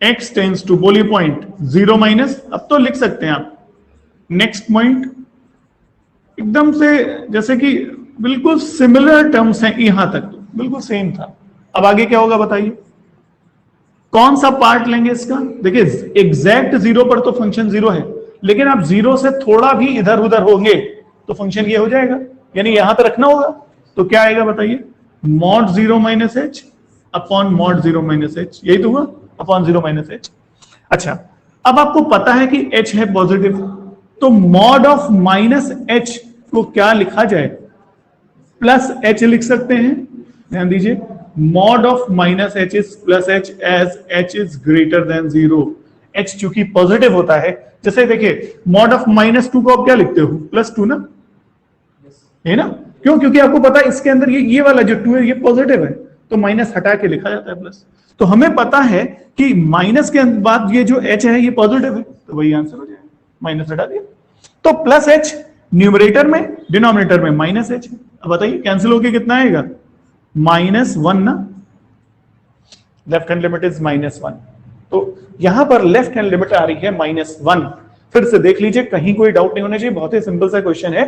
x tends to, बोलिए पॉइंट 0 माइनस, अब तो लिख सकते हैं आप, नेक्स्ट पॉइंट, एकदम से जैसे कि बिल्कुल सिमिलर टर्म्स हैं, यहां तक तो बिल्कुल सेम था। अब आगे क्या होगा बताइए, कौन सा पार्ट लेंगे इसका? देखिए एग्जैक्ट 0 पर तो फंक्शन 0 है, लेकिन आप 0 से थोड़ा भी इधर उधर होंगे तो फंक्शन ये हो जाएगा, यानी यहां पर रखना होगा। तो क्या आएगा बताइए, mod 0 minus h upon mod 0 minus h, यही तो हुआ, अपॉन 0 माइनस h। अच्छा, अब आपको पता है कि h है पॉजिटिव, तो mod ऑफ माइनस h को क्या लिखा जाए? प्लस h लिख सकते हैं, ध्यान दीजिए, mod of minus h is plus h as h is greater than 0, h चूंकि पॉजिटिव होता है, जैसे देखिए मॉड ऑफ -2 को आप क्या लिखते हो, +2 ना, है ना? क्यों? क्योंकि आपको पता है इसके अंदर ये वाला जो 2 है ये पॉजिटिव है, तो माइनस हटा के लिखा जाता है प्लस। तो हमें पता है कि माइनस के बाद ये जो h है ये पॉजिटिव है, तो वही आंसर हो जाएगा, माइनस हटा दिया। तो +h न्यूमरेटर में, डिनोमिनेटर में -h है। अब बताइए कैंसिल होके कितना आएगा, -1 ना, लेफ्ट हैंड लिमिट इज -1। तो यहां पर लेफ्ट हैंड लिमिट आ रही है -1। फिर से देख लीजिए, कहीं कोई डाउट नहीं होना चाहिए, बहुत ही सिंपल सा क्वेश्चन है।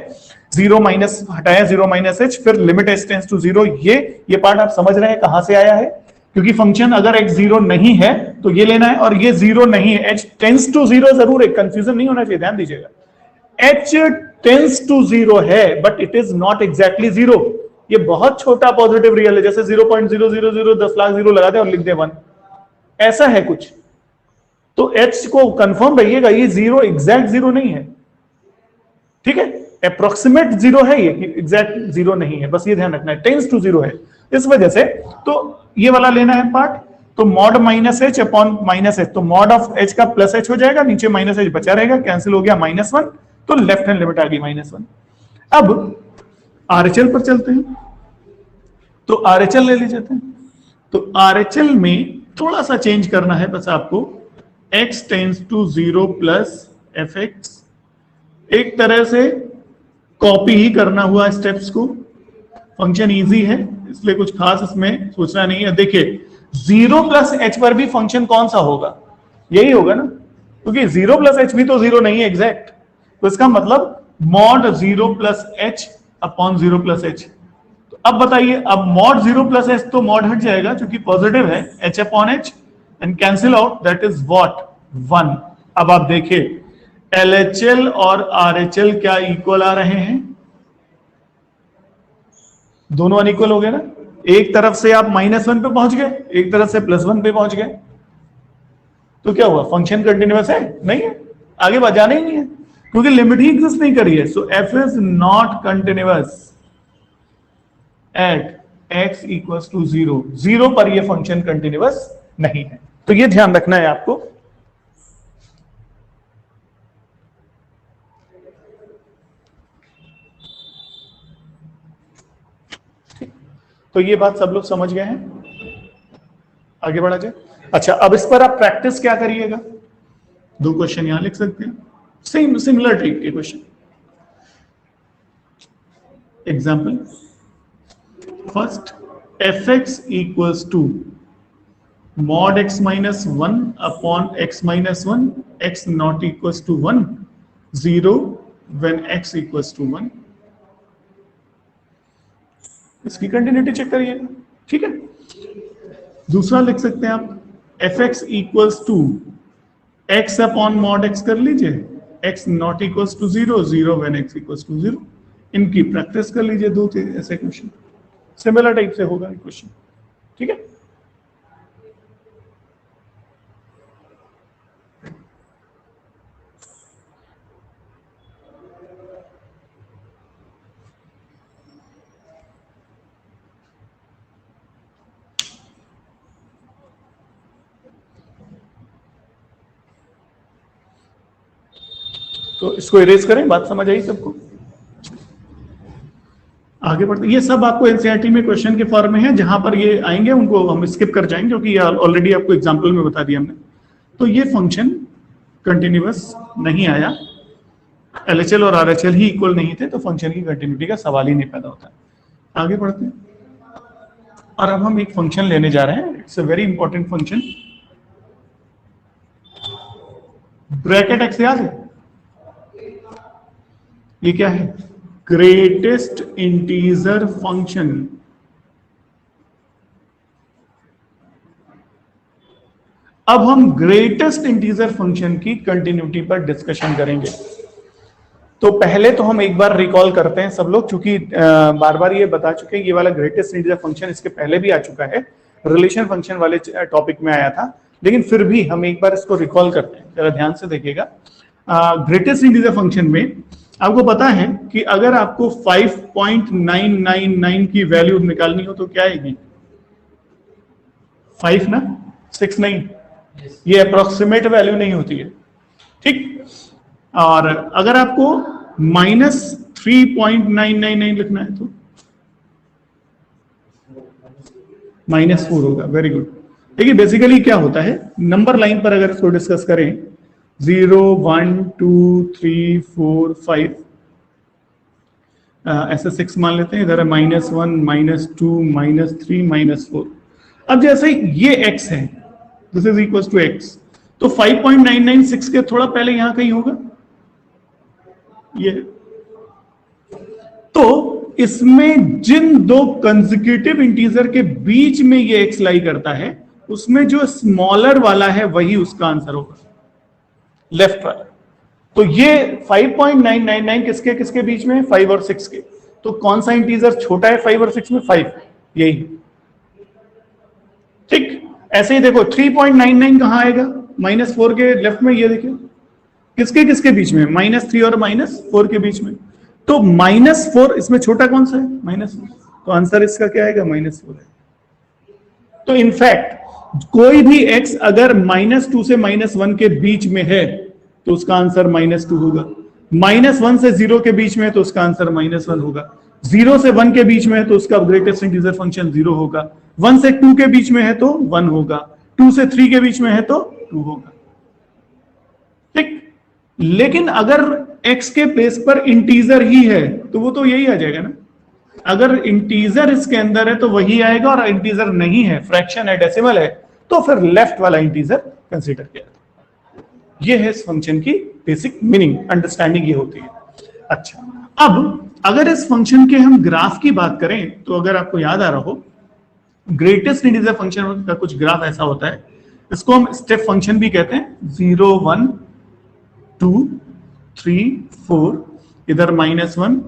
0 माइनस हटाया, 0 -h, फिर लिमिट h टेंड्स टू 0। ये पार्ट आप समझ रहे हैं कहां से आया है, क्योंकि फंक्शन अगर x 0 नहीं है तो ये लेना है, और ये 0 नहीं है, h टेंड्स टू 0 जरूर है, कंफ्यूजन नहीं होना चाहिए, ध्यान दीजिएगा। h टेंड्स टू 0 है but it is not exactly 0। ये बहुत छोटा पॉजिटिव रियल है, जैसे 0.000 10 लाख 0 लगा दे और लिख दे 1, ऐसा है कुछ। तो h को कंफर्म रहिएगा, ये 0 एग्जैक्ट 0 नहीं है, ठीक है, अप्रोक्सीमेट 0 है, ये एग्जैक्ट 0 नहीं है, बस ये ध्यान रखना है, टेंड्स टू 0 है इस वजह से। तो ये वाला लेना है पार्ट, तो मॉड -h अपॉन -h, तो मॉड ऑफ h का +h हो जाएगा, नीचे -h बचा रहेगा, कैंसिल हो गया -1, तो लेफ्ट हैंड लिमिट आ गई -1। अब RHL पर चलते हैं, तो RHL ले लीजिए। तो RHL में थोड़ा सा चेंज करना है बस आपको, x tends to 0 plus fx, एक तरह से कॉपी ही करना हुआ स्टेप्स को, फंक्शन इजी है इसलिए कुछ खास इसमें सोचना नहीं है। देखिए 0 प्लस h पर भी फंक्शन कौन सा होगा, यही होगा ना, क्योंकि 0 प्लस h भी तो 0 नहीं है एग्जैक्ट, तो इसका मतलब mod 0 plus h upon 0 plus h। तो अब बताइए, अब मॉड 0 प्लस h तो मॉड हट जाएगा क्योंकि पॉजिटिव है, h upon h and cancel out, that is what, 1। अब आप देखिए LHL और RHL क्या इक्वल आ रहे हैं, दोनों अनइक्वल हो गए ना। एक तरफ से आप -1 पे पहुंच गए, एक तरफ से +1 पे पहुंच गए, तो क्या हुआ, फंक्शन कंटिन्यूअस है नहीं है, आगे बढ़ाना ही नहीं है, क्योंकि लिमिट ही एग्जिस्ट नहीं करी है। So f is not continuous at x equals to 0, 0 पर ये फंक्शन कंटिन्यूअस नहीं है, तो ये ध्यान रखना है आपको। तो ये बात सब लोग समझ गए हैं, आगे बढ़ा जाए। अच्छा, अब इस पर आप प्रैक्टिस क्या करिएगा, 2 क्वेश्चन यहां लिख सकते हैं, सेम सिमिलर टाइप के question. Example first, fx equals to mod x minus 1 upon x minus 1, x not equals to 1, 0 when x equals to 1। इसकी कंटिन्यूटी चेक करिएगा, ठीक है। दूसरा लिख सकते हैं आप fx equals to x upon mod x कर लीजिए, x not equals to 0, 0 when x equals to 0। इनकी प्रैक्टिस कर लीजिए, 2 ऐसे क्वेश्चन सिमिलर टाइप से होगा क्वेश्चन, ठीक है। तो इसको इरेज करें, बात समझ आई सबको, आगे बढ़ते। ये सब आपको एनसीईआरटी में क्वेश्चन के फॉर्म में है, जहां पर ये आएंगे उनको हम स्किप कर जाएंगे क्योंकि ऑलरेडी आपको एग्जांपल में बता दिया हमने। तो ये फंक्शन कंटिन्यूअस नहीं आया, LHL और RHL ही इक्वल नहीं थे, तो फंक्शन की कंटिन्यूटी का सवाल ही नहीं पैदा होता। आगे बढ़ते हैं, और अब हम एक फंक्शन लेने जा रहे हैं, it's a very important function, bracket x याद है, ये क्या है, ग्रेटेस्ट इंटीजर फंक्शन। अब हम ग्रेटेस्ट इंटीजर फंक्शन की कंटिन्यूटी पर डिस्कशन करेंगे। तो पहले तो हम एक बार रिकॉल करते हैं सब लोग, क्योंकि बार बार ये बता चुके हैं, ये वाला ग्रेटेस्ट इंटीजर फंक्शन इसके पहले भी आ चुका है, रिलेशन फंक्शन वाले टॉपिक में आया था, लेकिन फिर भी हम एक बार इसको रिकॉल करते हैं, जरा ध्यान से देखिएगा। ग्रेटेस्ट इंटीजर फंक्शन में आपको पता है कि अगर आपको 5.999 की वैल्यू निकालनी हो तो क्या आएगी, 5 ना, 6 नहीं, ये अप्रोक्सीमेट वैल्यू नहीं होती है, ठीक। और अगर आपको -3.999 लिखना है तो -4 होगा। Very good. देखिए बेसिकली क्या होता है, नंबर लाइन पर अगर इसको डिस्कस करें 0 1 2 3 4 5 ऐसे 6 मान लेते हैं, इधर है -1 -2 -3 -4। अब जैसे ये x है, this is equal to x, तो 5.996 के थोड़ा पहले यहां कहीं होगा ये। तो इसमें जिन दो कंसेक्यूटिव इंटीजर के बीच में ये x लाई करता है, उसमें जो स्मॉलर वाला है वही उसका आंसर होगा, लेफ्ट वाला। तो ये 5.999 किसके किसके बीच में है? 5 और 6 के। तो कौन सा इंटीजर छोटा है 5 और 6 में? 5, यही, ठीक। ऐसे ही देखो 3.99 कहां आएगा? -4 के लेफ्ट में, ये देखिए किसके किसके बीच में? -3 और -4 के बीच में। तो -4 इसमें छोटा कौन सा है? -4। तो आंसर इसका क्या आएगा? -4 है। तो इनफैक्ट कोई भी x अगर -2 से -1 के बीच में है तो उसका आंसर -2 होगा। -1 से 0 के बीच में है तो उसका आंसर -1 होगा। 0 से 1 के बीच में है तो उसका ग्रेटेस्ट इंटीजर फंक्शन 0 होगा। 1 से 2 के बीच में है तो 1 होगा। 2 से 3 के बीच में है तो 2 होगा, ठीक। लेकिन अगर x के प्लेस पर इंटीजर ही है तो वो तो यही आ जाएगा ना। अगर इंटीजर इसके अंदर है तो वही आएगा, और इंटीजर नहीं है, फ्रैक्शन है, डेसिमल है, तो फिर लेफ्ट वाला इंटीजर कंसीडर किया। ये है इस फंक्शन की बेसिक मीनिंग, अंडरस्टैंडिंग ये होती है। अच्छा, अब अगर इस फंक्शन के हम ग्राफ की बात करें तो अगर आपको याद आ रहा हो, ग्रेटेस्ट इंटीजर फंक्शन का कुछ ग्राफ ऐसा होता है, इसको हम स्टेप फंक्शन भी कहते हैं। 0 1 2 3 4, इधर -1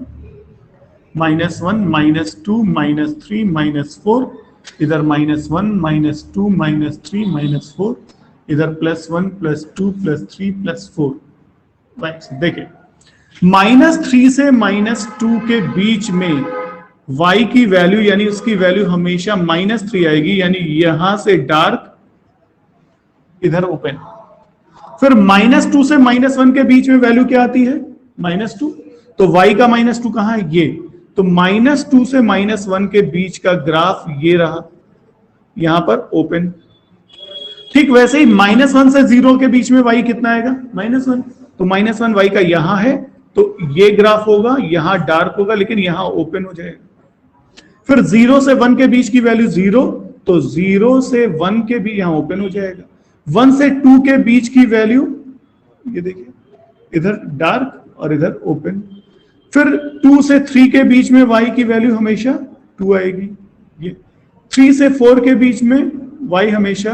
-1 -2 -3 -4, इधर -1 -2 -3 -4, इधर +1 +2 +3 +4। देखिए -3 से -2 के बीच में y की वैल्यू, यानी उसकी वैल्यू हमेशा -3 आएगी, यानी यहां से डार्क, इधर ओपन। फिर -2 से -1 के बीच में वैल्यू क्या आती है? -2। तो y का -2 कहां है? ये। तो -2 से -1 के बीच का ग्राफ ये रहा, यहां पर ओपन। ठीक वैसे ही -1 से 0 के बीच में y कितना आएगा? -1। तो -1 y का यहां है, तो ये ग्राफ होगा, यहां डार्क होगा, लेकिन यहां ओपन हो जाएगा। फिर 0 से 1 के बीच की वैल्यू 0, तो 0 से 1 के भी यहां ओपन हो जाएगा। 1 से 2 के बीच की वैल्यू, ये देखिए, इधर डार्क और इधर ओपन। फिर 2 से 3 के बीच में y की वैल्यू हमेशा 2 आएगी। ये 3 से 4 के बीच में y हमेशा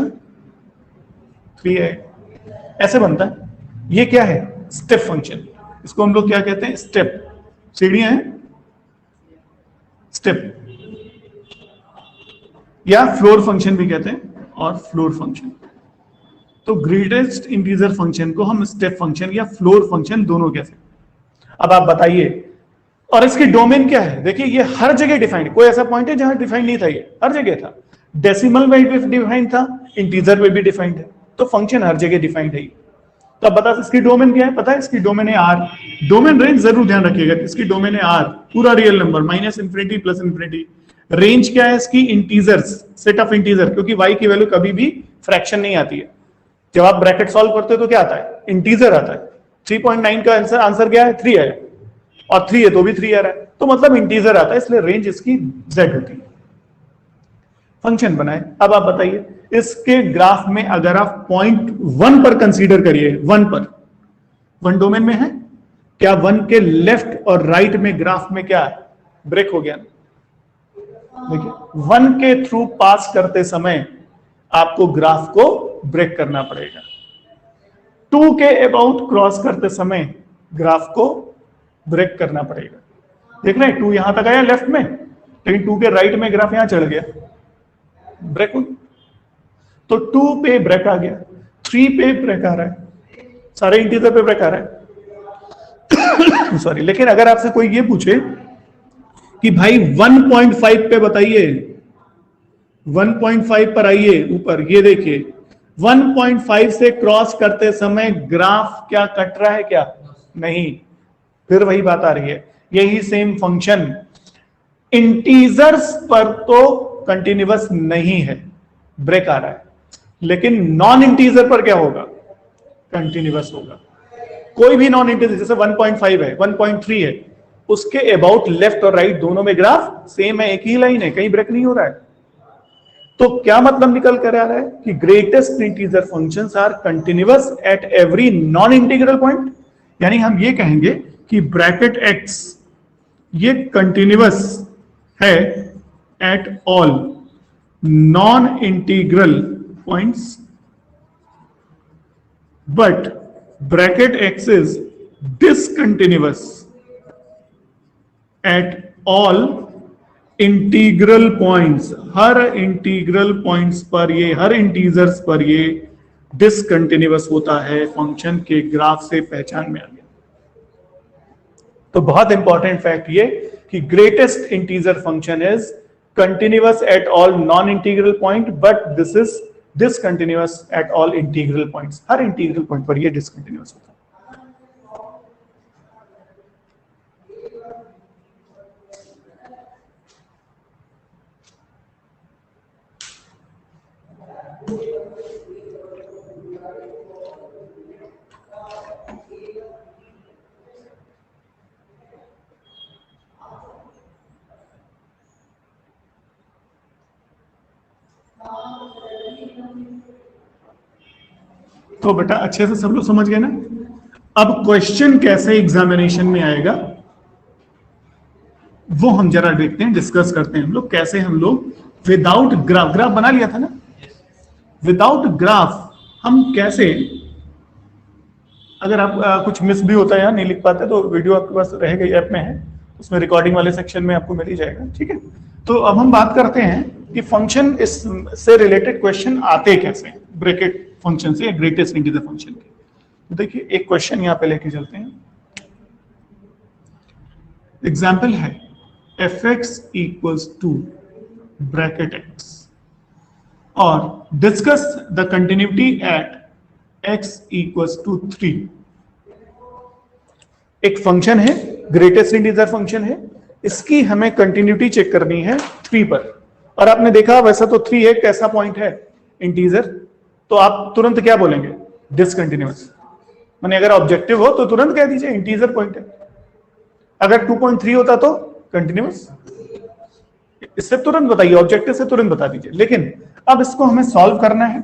3 है। ऐसे बनता है। ये क्या है? Step function. इसको हम लोग क्या कहते हैं? स्टेप। सीढ़ियां हैं, स्टेप, या फ्लोर फंक्शन भी कहते हैं, और फ्लोर फंक्शन। तो ग्रेटेस्ट इंटीजर फंक्शन को हम स्टेप फंक्शन या फ्लोर फंक्शन दोनों कह सकते हैं। अब आप बताइए, और इसकी डोमेन क्या है? देखिए ये हर जगह डिफाइंड, कोई ऐसा पॉइंट है जहां डिफाइंड नहीं था? ये हर जगह था। डेसिमल में भी डिफाइंड था, इंटीजर में भी डिफाइंड है, तो फंक्शन हर जगह डिफाइंड है। तो अब बता, इसकी डोमेन क्या है? पता है इसकी डोमेन है R। डोमेन रेंज जरूर ध्यान रखिएगा, इसकी डोमेन है R, पूरा रियल नंबर, -∞ +∞। रेंज क्या है इसकी? इंटीजर्स, सेट ऑफ इंटीजर, क्योंकि y की वैल्यू कभी भी फ्रैक्शन नहीं आती है। जब आप ब्रैकेट सॉल्व करते हो तो क्या आता है? इंटीजर आता है। 3.9 का आंसर क्या है? 3 है, और 3 है तो भी 3 आ रहा है, तो मतलब इंटीजर आता है, इसलिए रेंज इसकी z होती है। फंक्शन बनाए। अब आप बताइए, इसके ग्राफ में अगर आप पॉइंट 1 पर कंसीडर करिए, 1 पर, 1 डोमेन में है क्या? 1 के लेफ्ट और राइट में ग्राफ में क्या ब्रेक हो गया? देखिए 1 के थ्रू पास करते समय आपको ग्राफ को ब्रेक करना पड़ेगा। 2 के अबाउट क्रॉस करते समय ग्राफ को ब्रेक करना पड़ेगा। देख रहे हैं 2 यहां तक आया लेफ्ट में, लेकिन 2 के राइट में ग्राफ यहां चढ़ गया, ब्रेक हो गया। तो 2 पे ब्रेक आ गया, 3 पे ब्रेक आ रहा है, सारे इंटीजर पे ब्रेक आ रहा है। सॉरी। लेकिन अगर आपसे कोई ये पूछे कि भाई 1.5 पे बताइए, 1.5 पर आइए ऊपर, ये देखिए 1.5 से क्रॉस करते समय ग्राफ क्या कट रहा है क्या? नहीं। फिर वही बात आ रही है, यही सेम फंक्शन इंटीजर्स पर तो कंटिन्यूअस नहीं है, ब्रेक आ रहा है, लेकिन नॉन इंटीजर पर क्या होगा? कंटिन्यूअस होगा। कोई भी नॉन इंटीजर, जैसे 1.5 है, 1.3 है, उसके अबाउट लेफ्ट और राइट दोनों में ग्राफ सेम है, एक ही लाइन है, कहीं ब्रेक नहीं हो रहा है। तो क्या मतलब निकल कर आ रहा है कि greatest integer functions are continuous at every non integral point. यानी हम ये कहेंगे कि ब्रैकेट x ये कंटिन्यूअस है at all non integral points, but bracket x is discontinuous at all integral points. हर इंटीग्रल पॉइंट्स पर ये, हर इंटीजर्स पर ये डिसकंटिन्यूअस होता है। फंक्शन के ग्राफ से पहचान में आ गया। तो बहुत इंपॉर्टेंट फैक्ट ये कि greatest integer function is continuous at all non integral point, but this is discontinuous at all integral points. हर इंटीग्रल पॉइंट पर ये डिसकंटिन्यूअस होता है। तो बेटा अच्छे से सब लोग समझ गए ना? अब क्वेश्चन कैसे एग्जामिनेशन में आएगा वो हम जरा देखते हैं, डिस्कस करते हैं हम लोग कैसे हम लोग विदाउट ग्राफ, ग्राफ बना लिया था ना, विदाउट ग्राफ हम कैसे, अगर आप कुछ मिस भी होता है या नहीं लिख पाते तो वीडियो आपके पास रहेगा, ऐप में है, उसमें रिकॉर्डिंग वाले सेक्शन में आपको मिल ही जाएगा। ठीक है, तो अब हम बात करते हैं कि फंक्शन इससे रिलेटेड क्वेश्चन आते कैसे, ब्रैकेट फंक्शन से, ग्रेटेस्ट इंटीजर फंक्शन के। तो देखिए एक क्वेश्चन यहां पे लेके चलते हैं। एग्जाम्पल है fx equals to bracket x और discuss the continuity at x equals to 3। एक फंक्शन है, ग्रेटेस्ट इंटीजर फंक्शन है, इसकी हमें कंटिन्यूटी चेक करनी है 3 पर। और आपने देखा वैसा तो 3 एक ऐसा पॉइंट है इंटीजर, तो आप तुरंत क्या बोलेंगे? डिसकंटिन्यूअस। माने अगर ऑब्जेक्टिव हो तो तुरंत कह दीजिए इंटीजर पॉइंट है। अगर 2.3 होता तो कंटिन्यूअस, इससे तुरंत बताइए, ऑब्जेक्टिव से तुरंत बता दीजिए। लेकिन अब इसको हमें सॉल्व करना है,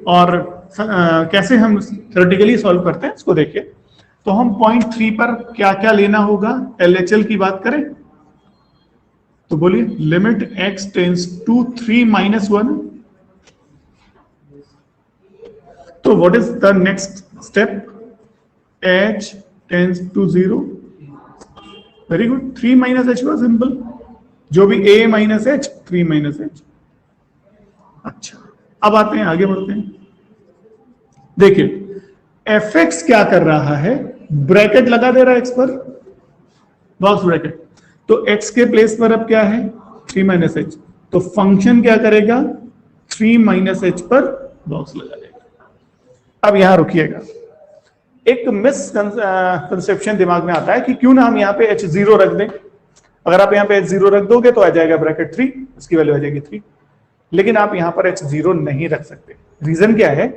और कैसे हम थ्योरेटिकली सॉल्व करते हैं इसको देखिए। तो हम पॉइंट 3 पर क्या क्या लेना होगा, LHL की बात करें तो बोलिए लिमिट x टेंस टू 3 - 1। तो what is the next step? h tends to 0। Very good, 3 - h हुआ सिंपल, जो भी a - h 3 - h। अच्छा, अब आते हैं, आगे बढ़ते हैं। देखिए fx क्या कर रहा है, ब्रैकेट लगा दे रहा है x पर, बॉक्स ब्रैकेट। तो x के प्लेस पर अब क्या है? 3 - h। तो फंक्शन क्या करेगा? 3 - h पर बॉक्स लगा देगा। अब यहां रुकिएगा, एक मिसकंसेप्शन दिमाग में आता है कि क्यों ना हम यहाँ पे h0 रख दें। अगर आप यहाँ पे h0 रख दोगे तो आ जाएगा ब्रैकेट 3, इसकी वैल्यू आ जाएगी 3। लेकिन आप यहाँ पर h0 नहीं रख सकते। रीजन क्या है?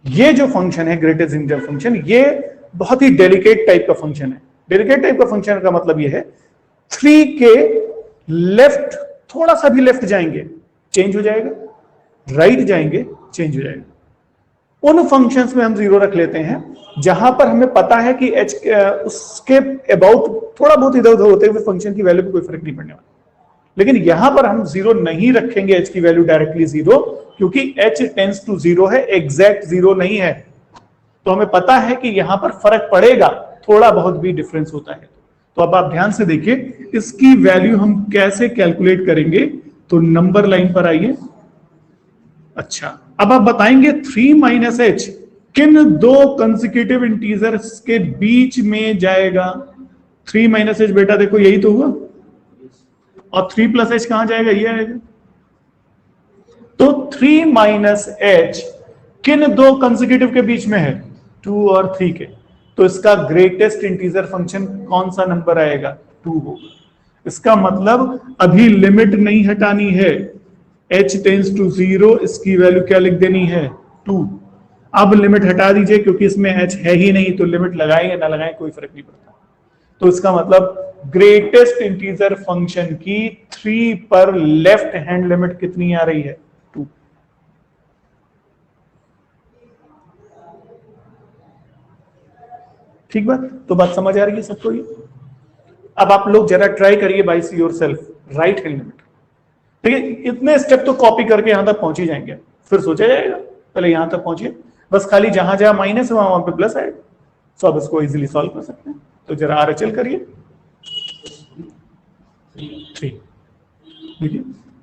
ये जो फंक्शन है ग्रेटेस्ट इंटीजर फंक्शन, ये बहुत ही डेलिकेट टाइप का फंक्शन है। डेलिकेट टाइप का फंक्शन का मतलब ये है 3 के लेफ्ट, थोड़ा सा भी लेफ्ट जाएंगे चेंज हो जाएगा, राइट जाएंगे चेंज हो जाएगा। उन फंक्शंस में हम 0 रख लेते हैं जहां पर हमें पता है कि h उसके अबाउट थोड़ा बहुत इधर उधर होते हुए फंक्शन की वैल्यू पे कोई फर्क नहीं पड़ने वाला। लेकिन यहां पर हम 0 नहीं रखेंगे, h की वैल्यू डायरेक्टली 0, क्योंकि h टेंस टू 0 है, एग्जैक्ट 0 नहीं है। तो हमें पता है कि यहां पर फर्क पड़ेगा, थोड़ा बहुत भी डिफरेंस होता है। तो अब आप ध्यान से देखिए इसकी वैल्यू हम कैसे कैलकुलेट करेंगे। तो नंबर लाइन पर आइए। अच्छा, अब आप बताएंगे 3 - h किन दो कंसेक्यूटिव इंटीजर्स के बीच में जाएगा? 3 - h बेटा देखो यही तो हुआ, और 3 + h कहां जाएगा? ये आएगा। तो 3 - h किन दो कंसेक्यूटिव के बीच में है, 2 और 3 के, तो इसका ग्रेटेस्ट इंटीजर फंक्शन कौन सा नंबर आएगा, 2 होगा। इसका मतलब अभी लिमिट नहीं हटानी है, h टेंस टू 0, इसकी वैल्यू क्या लिख देनी है, 2। अब लिमिट हटा दीजिए क्योंकि इसमें h है ही नहीं, तो लिमिट लगाएं या ना लगाएं कोई फर्क नहीं पड़ता। तो इसका मतलब ग्रेटेस्ट इंटीजर फंक्शन की 3 पर लेफ्ट हैंड लिमिट कितनी आ रही है, 2। ठीक बात, तो बात समझ आ रही है सबको ये। अब आप लोग जरा ट्राई करिए by see yourself, right hand limit. ठीक है, इतने स्टेप तो कॉपी करके यहां तक पहुंच ही जाएंगे, फिर सोचा जाएगा, पहले यहां तक पहुंचिए, बस खाली जहां जहां माइनस है वहां पे प्लस आएगा, तो आप इसको इजीली सॉल्व कर सकते हैं। तो जरा आरएचएल करिए 3। देखिए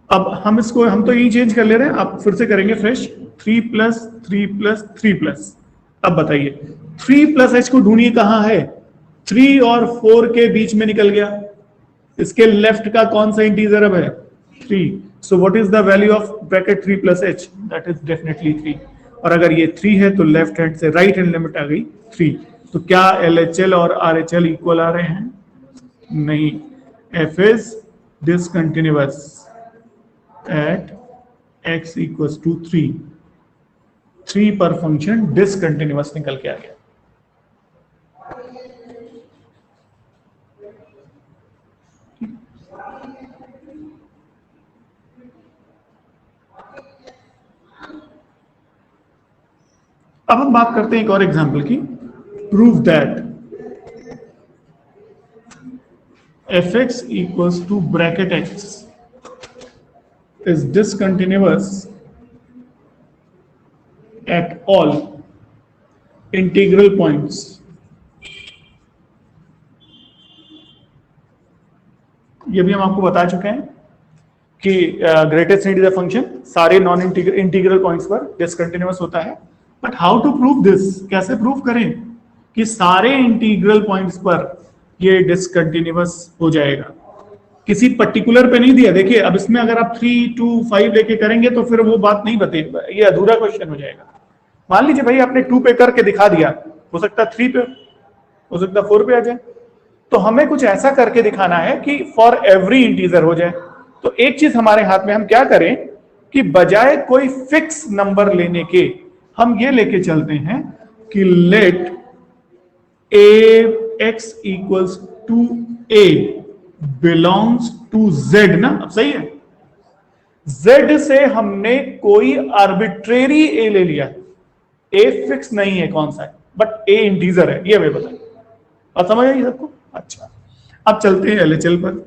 अब हम तो यही चेंज कर ले रहे हैं, आप फिर से करेंगे फ्रेश, 3 प्लस 3 प्लस 3 प्लस। अब बताइए 3 प्लस एच को ढूंढिए कहां है, 3 और 4 के बीच में निकल गया, इसके लेफ्ट का कौन सा इंटीजर अब है, 3। So what is the value of bracket 3 plus H, that is definitely 3। और अगर ये 3 है तो लेफ्ट हैंड से राइट हैंड लिमिट आ गई 3। तो क्या LHL और RHL इक्वल आ रहे हैं, नहीं, f is discontinuous at x equals to 3। 3 पर फंक्शन डिसकंटिन्यूअस निकल के आ गया। अब हम बात करते हैं एक और एग्जांपल की, prove that fx equals to bracket x is discontinuous at all integral points ये भी हम आपको बता चुके हैं कि ग्रेटेस्ट इंटीजर फंक्शन सारे नॉन इंटीग्रल पॉइंट्स पर डिसकंटिन्यूअस होता है। But how to prove this, कैसे प्रूव करें कि सारे इंटीग्रल पॉइंट्स पर ये डिसकंटिन्यूअस हो जाएगा, किसी पर्टिकुलर पे नहीं दिया। देखिए अब इसमें अगर आप 3, 2, 5 लेके करेंगे तो फिर वो बात नहीं बतेगा, ये अधूरा क्वेश्चन हो जाएगा। मान लीजिए भाई आपने 2 पे करके दिखा दिया, हो सकता है 3 पे, हो सकता है 4 पे आ जाए, तो हमें कुछ ऐसा करके दिखाना है कि फॉर एवरी इंटीजर हो जाए। तो एक चीज हमारे हाथ में, हम क्या करें कि बजाय कोई फिक्स नंबर लेने के हम ये लेके चलते हैं कि let ax equals to a belongs to z ना। अब सही है, z से हमने कोई आर्बिट्रेरी a ले लिया, a फिक्स नहीं है कौन सा है, बट a इंटीजर है, ये हमें बताइए। और समझ आई सबको? अच्छा, अब चलते हैं LHL पर।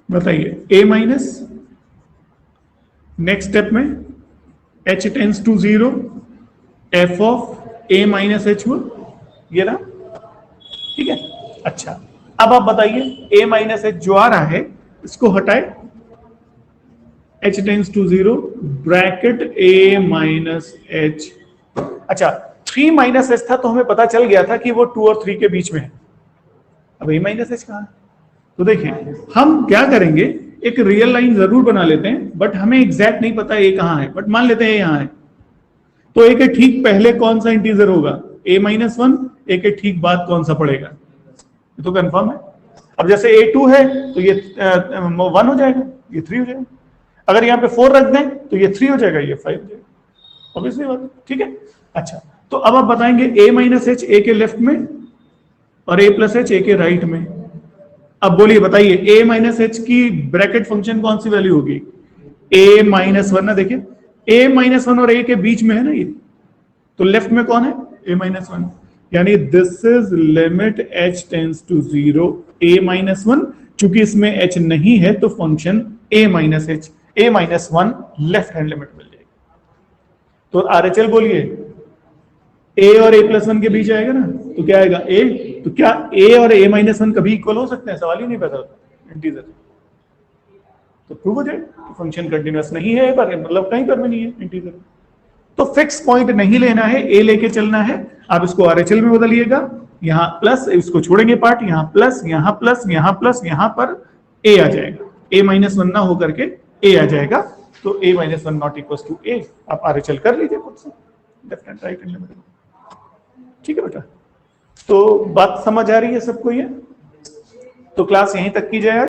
बताइए a माइनस, नेक्स्ट स्टेप में h tends to 0, f of a minus h हुआ, ये ना, ठीक है। अच्छा अब आप बताइए a माइनस h जो आ रहा है इसको हटाए, h tends to 0 bracket a minus h। अच्छा 3 माइनस h था तो हमें पता चल गया था कि वो 2 और 3 के बीच में है। अब a माइनस h कहां है, तो देखिए हम क्या करेंगे, एक रियल लाइन जरूर बना लेते हैं, बट हमें एग्जैक्ट नहीं पता a कहां है, बट मान लेते हैं यहां है। तो a के ठीक पहले कौन सा इंटीजर होगा, a माइनस 1, a के ठीक बाद कौन सा पड़ेगा, ये तो कंफर्म है। अब जैसे a2 है तो ये 1 हो जाएगा, ये 3 हो जाएगा। अगर यहाँ पे 4 रख दें तो ये 3 हो जाएगा, ये 5 हो जाएगा, ऑब्वियसली बात है, ठीक है। अच्छा तो अब आप बताएंगे a माइनस h a के लेफ्ट में और a प्लस h a के राइट में। अब बोलिए बताइए a माइनस h की ब्रैकेट फंक्शन कौन सी वैल्यू होगी, a माइनस 1 ना। देखिए a माइनस 1 और a के बीच में है ना ये, तो लेफ्ट में कौन है, a माइनस 1, यानी this is limit h tends to 0 a minus 1। चूंकि इसमें h नहीं है तो function a minus h, a minus 1 left hand limit मिल जाएगी। तो RHL बोलिए a और a प्लस 1 के बीच आएगा ना, तो क्या आएगा a। तो क्या a और a माइनस 1 कभी इक्वल हो सकते हैं, सवाल ही नहीं पैदा होता इंटीजर। तो प्रूव हो जाए फंक्शन कंटिन्यूअस नहीं है, पर मतलब कहीं पर भी नहीं है इंटीजर। तो फिक्स पॉइंट नहीं लेना है, a लेके चलना है। आप इसको RHL में बदलिएगा, यहाँ प्लस, इसको छोड़ेंगे पार्ट, यहाँ प्लस, यहाँ प्लस, यहाँ प्लस, यहाँ पर a आ जाएगा, a माइनस 1 ना होकर के a आ जाएगा। तो a minus one not equal to a, आप RHL कर लीजिए खुद से, डेफिनेट राइट अनलिमिटेड। ठीक है बेटा, तो बात समझ आ रही है सबको ये? तो क्लास यहीं तक की जाए।